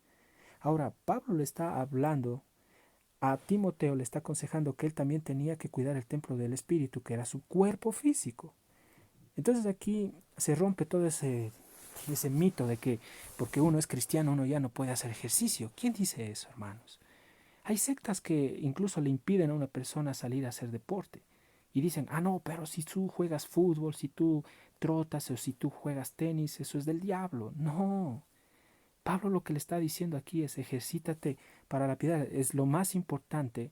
Ahora, Pablo le está hablando a Timoteo, le está aconsejando que él también tenía que cuidar el templo del Espíritu, que era su cuerpo físico. Entonces aquí se rompe todo ese ese mito de que porque uno es cristiano uno ya no puede hacer ejercicio. ¿Quién dice eso, hermanos? Hay sectas que incluso le impiden a una persona salir a hacer deporte. Y dicen, ah, no, pero si tú juegas fútbol, si tú trotas o si tú juegas tenis, eso es del diablo. No. Pablo lo que le está diciendo aquí es ejercítate para la piedad. Es lo más importante,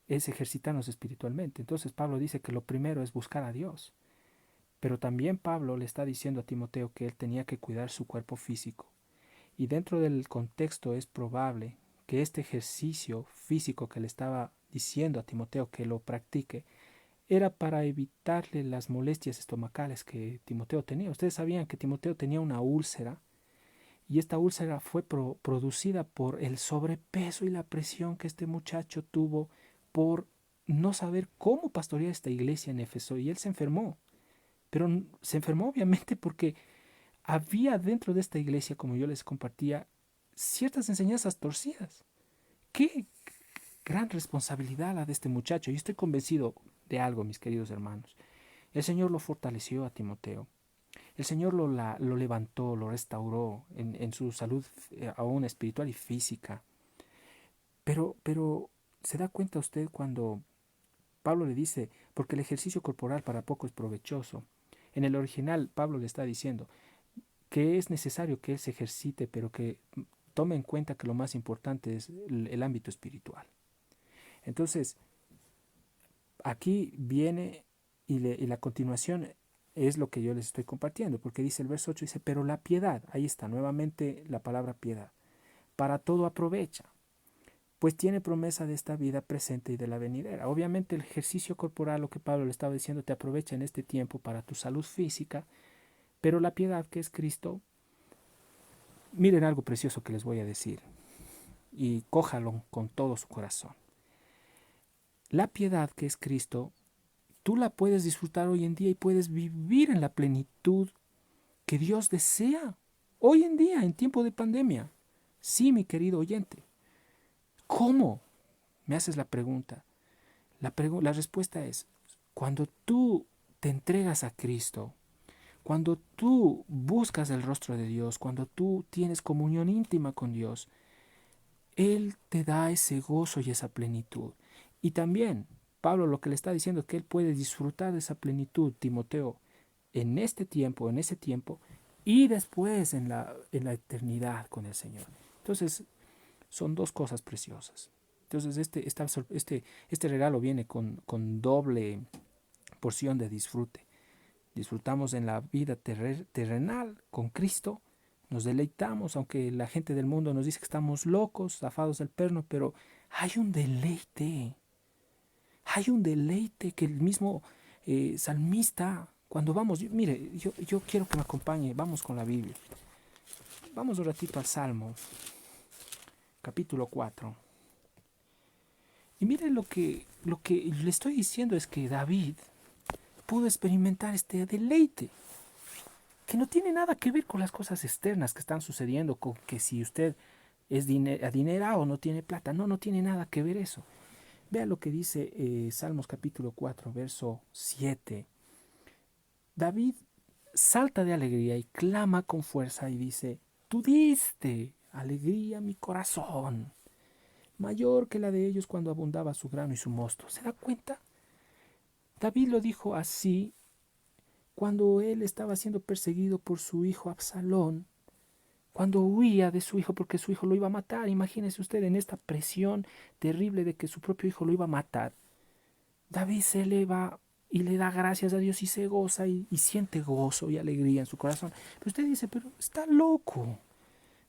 es ejercitarnos espiritualmente. Entonces Pablo dice que lo primero es buscar a Dios. Pero también Pablo le está diciendo a Timoteo que él tenía que cuidar su cuerpo físico. Y dentro del contexto es probable que este ejercicio físico que le estaba diciendo a Timoteo que lo practique era para evitarle las molestias estomacales que Timoteo tenía. Ustedes sabían que Timoteo tenía una úlcera y esta úlcera fue producida por el sobrepeso y la presión que este muchacho tuvo por no saber cómo pastorear esta iglesia en Éfeso y él se enfermó. Pero se enfermó obviamente porque había dentro de esta iglesia, como yo les compartía, ciertas enseñanzas torcidas. Qué gran responsabilidad la de este muchacho. Y estoy convencido de algo, mis queridos hermanos. El Señor lo fortaleció a Timoteo. El Señor lo levantó, lo restauró en su salud aún espiritual y física. Pero se da cuenta usted cuando Pablo le dice, porque el ejercicio corporal para poco es provechoso. En el original, Pablo le está diciendo que es necesario que él se ejercite, pero que tome en cuenta que lo más importante es el ámbito espiritual. Entonces, aquí viene y la continuación es lo que yo les estoy compartiendo, porque dice el verso 8, dice, pero la piedad, ahí está nuevamente la palabra piedad, para todo aprovecha, pues tiene promesa de esta vida presente y de la venidera. Obviamente el ejercicio corporal, lo que Pablo le estaba diciendo, te aprovecha en este tiempo para tu salud física, pero la piedad que es Cristo, miren algo precioso que les voy a decir, y cójalo con todo su corazón. La piedad que es Cristo, tú la puedes disfrutar hoy en día y puedes vivir en la plenitud que Dios desea hoy en día, en tiempo de pandemia. Sí, mi querido oyente. ¿Cómo? Me haces la pregunta. La respuesta es, cuando tú te entregas a Cristo, cuando tú buscas el rostro de Dios, cuando tú tienes comunión íntima con Dios, Él te da ese gozo y esa plenitud. Y también Pablo lo que le está diciendo es que él puede disfrutar de esa plenitud, Timoteo, en este tiempo, en ese tiempo, y después en la eternidad con el Señor. Entonces, son dos cosas preciosas. Entonces, este regalo viene con doble porción de disfrute. Disfrutamos en la vida terrenal con Cristo, nos deleitamos, aunque la gente del mundo nos dice que estamos locos, zafados del perno, pero hay un deleite que el mismo salmista, cuando vamos, mire, yo quiero que me acompañe, vamos con la Biblia. Vamos un ratito al Salmo, capítulo 4. Y mire lo que le estoy diciendo es que David pudo experimentar este deleite, que no tiene nada que ver con las cosas externas que están sucediendo, con que si usted es adinerado o no tiene plata. No, no tiene nada que ver eso. Vea lo que dice Salmos capítulo 4, verso 7. David salta de alegría y clama con fuerza y dice, tú diste alegría a mi corazón, mayor que la de ellos cuando abundaba su grano y su mosto. ¿Se da cuenta? David lo dijo así cuando él estaba siendo perseguido por su hijo Absalón, cuando huía de su hijo porque su hijo lo iba a matar. Imagínese usted en esta presión terrible de que su propio hijo lo iba a matar. David se eleva y le da gracias a Dios y se goza y siente gozo y alegría en su corazón. Pero usted dice, pero está loco.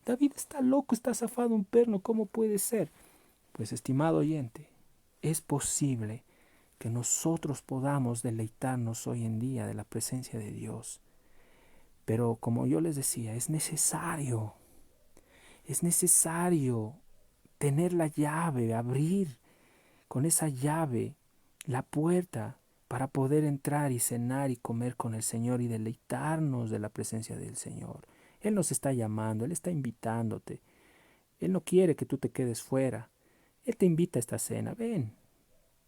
David está loco, está zafado un perno, ¿cómo puede ser? Pues, estimado oyente, es posible que nosotros podamos deleitarnos hoy en día de la presencia de Dios. Pero como yo les decía, es necesario tener la llave, abrir con esa llave la puerta para poder entrar y cenar y comer con el Señor y deleitarnos de la presencia del Señor. Él nos está llamando, Él está invitándote. Él no quiere que tú te quedes fuera. Él te invita a esta cena. Ven,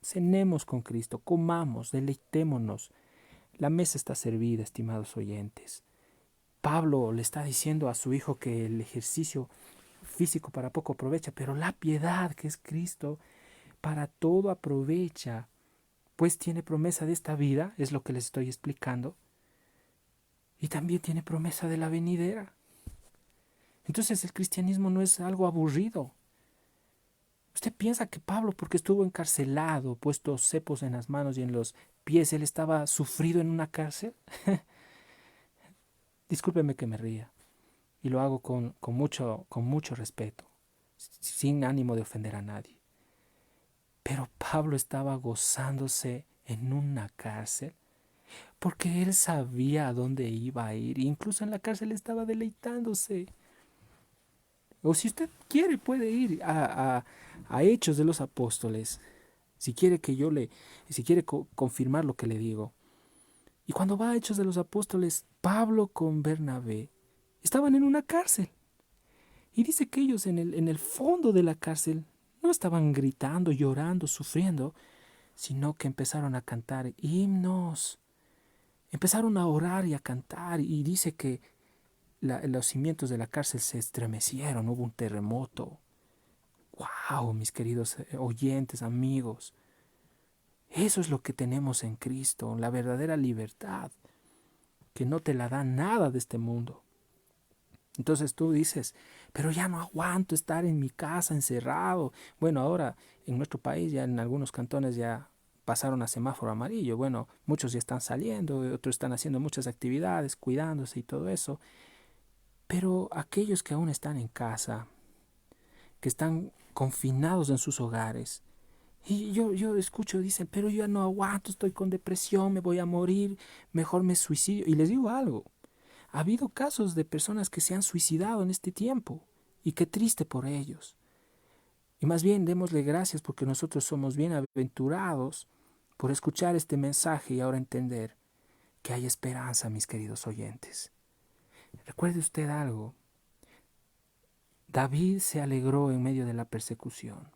cenemos con Cristo, comamos, deleitémonos. La mesa está servida, estimados oyentes. Pablo le está diciendo a su hijo que el ejercicio físico para poco aprovecha, pero la piedad, que es Cristo, para todo aprovecha, pues tiene promesa de esta vida, es lo que les estoy explicando, y también tiene promesa de la venidera. Entonces el cristianismo no es algo aburrido. ¿Usted piensa que Pablo, porque estuvo encarcelado, puesto cepos en las manos y en los pies, él estaba sufrido en una cárcel? Discúlpeme que me ría, y lo hago con mucho respeto, sin ánimo de ofender a nadie. Pero Pablo estaba gozándose en una cárcel porque él sabía a dónde iba a ir. Incluso en la cárcel estaba deleitándose. O si usted quiere, puede ir a Hechos de los Apóstoles. Si quiere si quiere confirmar lo que le digo. Y cuando va a Hechos de los Apóstoles, Pablo con Bernabé estaban en una cárcel. Y dice que ellos en el fondo de la cárcel no estaban gritando, llorando, sufriendo, sino que empezaron a cantar himnos. Empezaron a orar y a cantar, y dice que los cimientos de la cárcel se estremecieron, hubo un terremoto. ¡Wow! Mis queridos oyentes, amigos. Eso es lo que tenemos en Cristo, la verdadera libertad, que no te la da nada de este mundo. Entonces tú dices, pero ya no aguanto estar en mi casa encerrado. Bueno, ahora en nuestro país ya en algunos cantones ya pasaron a semáforo amarillo. Bueno, muchos ya están saliendo, otros están haciendo muchas actividades, cuidándose y todo eso. Pero aquellos que aún están en casa, que están confinados en sus hogares, y yo escucho, dicen, pero yo ya no aguanto, estoy con depresión, me voy a morir, mejor me suicidio. Y les digo algo, ha habido casos de personas que se han suicidado en este tiempo, y qué triste por ellos. Y más bien démosle gracias porque nosotros somos bienaventurados por escuchar este mensaje y ahora entender que hay esperanza, mis queridos oyentes. Recuerde usted algo, David se alegró en medio de la persecución.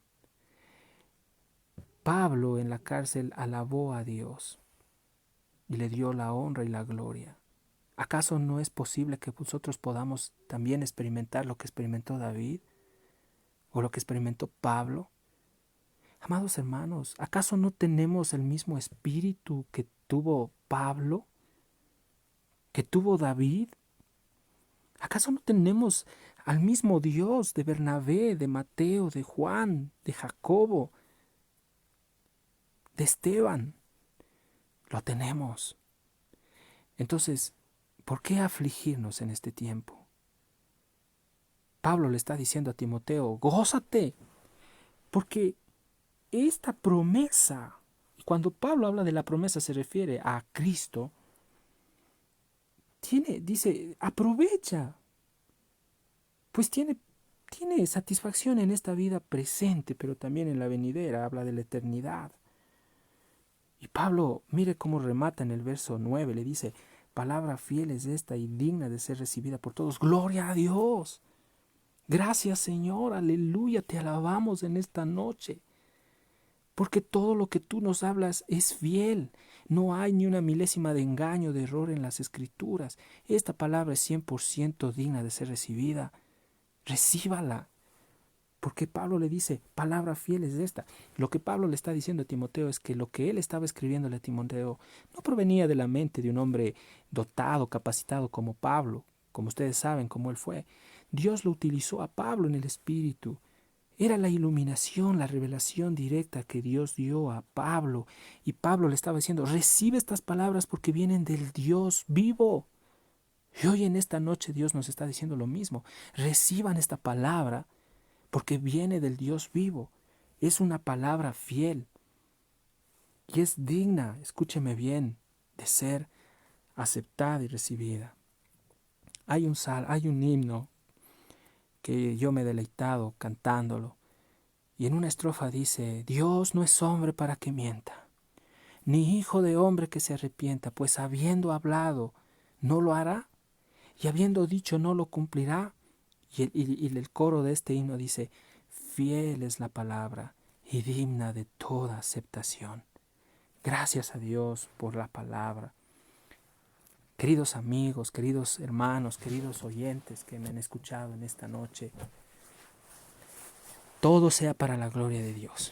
Pablo en la cárcel alabó a Dios y le dio la honra y la gloria. ¿Acaso no es posible que nosotros podamos también experimentar lo que experimentó David o lo que experimentó Pablo? Amados hermanos, ¿acaso no tenemos el mismo espíritu que tuvo Pablo, que tuvo David? ¿Acaso no tenemos al mismo Dios de Bernabé, de Mateo, de Juan, de Jacobo, de Esteban? Lo tenemos. Entonces, ¿por qué afligirnos en este tiempo? Pablo le está diciendo a Timoteo, gózate, porque esta promesa, y cuando Pablo habla de la promesa se refiere a Cristo, dice, aprovecha, pues tiene satisfacción en esta vida presente, pero también en la venidera, habla de la eternidad. Y Pablo, mire cómo remata en el verso 9, le dice, palabra fiel es esta y digna de ser recibida por todos. Gloria a Dios. Gracias Señor, aleluya, te alabamos en esta noche. Porque todo lo que tú nos hablas es fiel. No hay ni una milésima de engaño, de error en las escrituras. Esta palabra es 100% digna de ser recibida. Recíbala. Porque Pablo le dice, palabra fiel es esta. Lo que Pablo le está diciendo a Timoteo es que lo que él estaba escribiéndole a Timoteo no provenía de la mente de un hombre dotado, capacitado como Pablo, como ustedes saben cómo él fue. Dios lo utilizó a Pablo en el Espíritu. Era la iluminación, la revelación directa que Dios dio a Pablo. Y Pablo le estaba diciendo, recibe estas palabras porque vienen del Dios vivo. Y hoy en esta noche Dios nos está diciendo lo mismo. Reciban esta palabra porque viene del Dios vivo. Es una palabra fiel y es digna, escúcheme bien, de ser aceptada y recibida. Hay un himno que yo me he deleitado cantándolo. Y en una estrofa dice, Dios no es hombre para que mienta, ni hijo de hombre que se arrepienta, pues habiendo hablado, no lo hará, y habiendo dicho, no lo cumplirá. Y el coro de este himno dice, fiel es la palabra y digna de toda aceptación. Gracias a Dios por la palabra. Queridos amigos, queridos hermanos, queridos oyentes que me han escuchado en esta noche, todo sea para la gloria de Dios.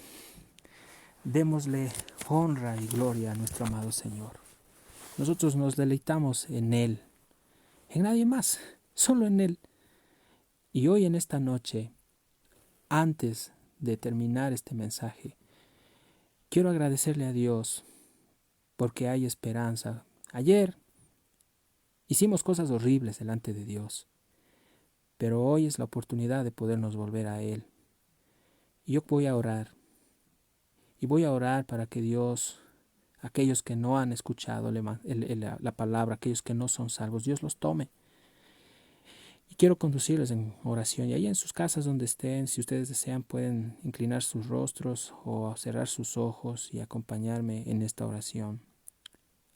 Démosle honra y gloria a nuestro amado Señor. Nosotros nos deleitamos en Él, en nadie más, solo en Él. Y hoy en esta noche, antes de terminar este mensaje, quiero agradecerle a Dios porque hay esperanza. Ayer hicimos cosas horribles delante de Dios, pero hoy es la oportunidad de podernos volver a Él. Y yo voy a orar, y voy a orar para que Dios, aquellos que no han escuchado la palabra, aquellos que no son salvos, Dios los tome. Y quiero conducirles en oración. Y ahí en sus casas donde estén, si ustedes desean, pueden inclinar sus rostros o cerrar sus ojos y acompañarme en esta oración.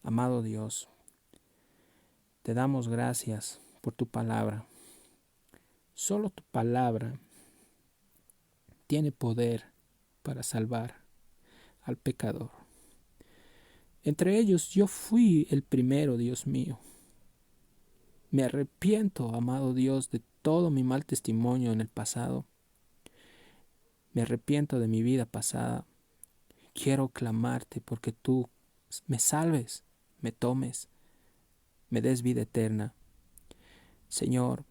Amado Dios, te damos gracias por tu palabra. Solo tu palabra tiene poder para salvar al pecador. Entre ellos yo fui el primero, Dios mío. Me arrepiento, amado Dios, de todo mi mal testimonio en el pasado. Me arrepiento de mi vida pasada. Quiero clamarte porque tú me salves, me tomes, me des vida eterna. Señor,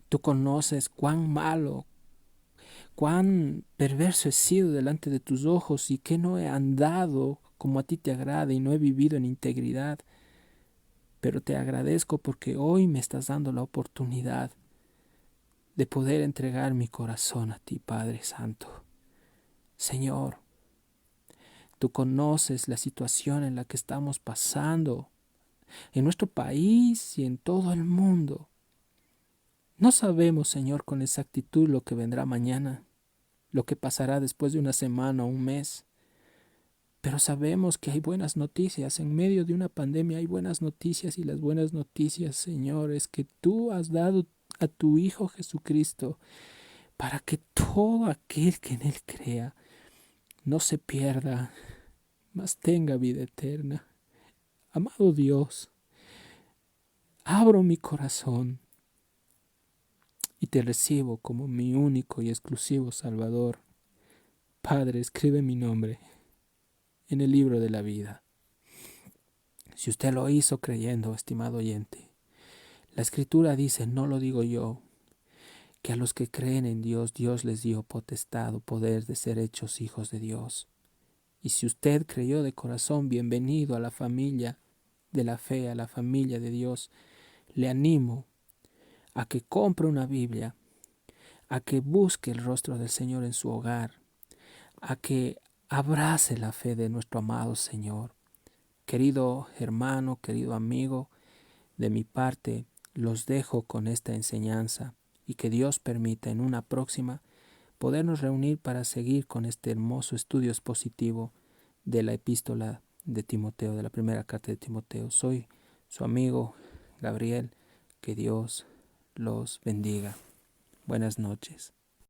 tú conoces cuán malo, cuán perverso he sido delante de tus ojos y que no he andado como a ti te agrada y no he vivido en integridad. Pero te agradezco porque hoy me estás dando la oportunidad de poder entregar mi corazón a ti, Padre Santo. Señor, tú conoces la situación en la que estamos pasando en nuestro país y en todo el mundo. No sabemos, Señor, con exactitud lo que vendrá mañana, lo que pasará después de una semana o un mes. Pero sabemos que hay buenas noticias. En medio de una pandemia hay buenas noticias y las buenas noticias, Señor, es que tú has dado a tu Hijo Jesucristo para que todo aquel que en Él crea no se pierda, mas tenga vida eterna. Amado Dios, abro mi corazón y te recibo como mi único y exclusivo Salvador. Padre, escribe mi nombre en el libro de la vida. Si usted lo hizo creyendo, estimado oyente, la Escritura dice, no lo digo yo, que a los que creen en Dios, Dios les dio potestad o poder de ser hechos hijos de Dios. Y si usted creyó de corazón, bienvenido a la familia de la fe, a la familia de Dios. Le animo a que compre una Biblia, a que busque el rostro del Señor en su hogar, a que abrace la fe de nuestro amado Señor. Querido hermano, querido amigo, de mi parte los dejo con esta enseñanza y que Dios permita en una próxima podernos reunir para seguir con este hermoso estudio expositivo de la epístola de Timoteo, de la primera carta de Timoteo. Soy su amigo Gabriel. Que Dios los bendiga. Buenas noches.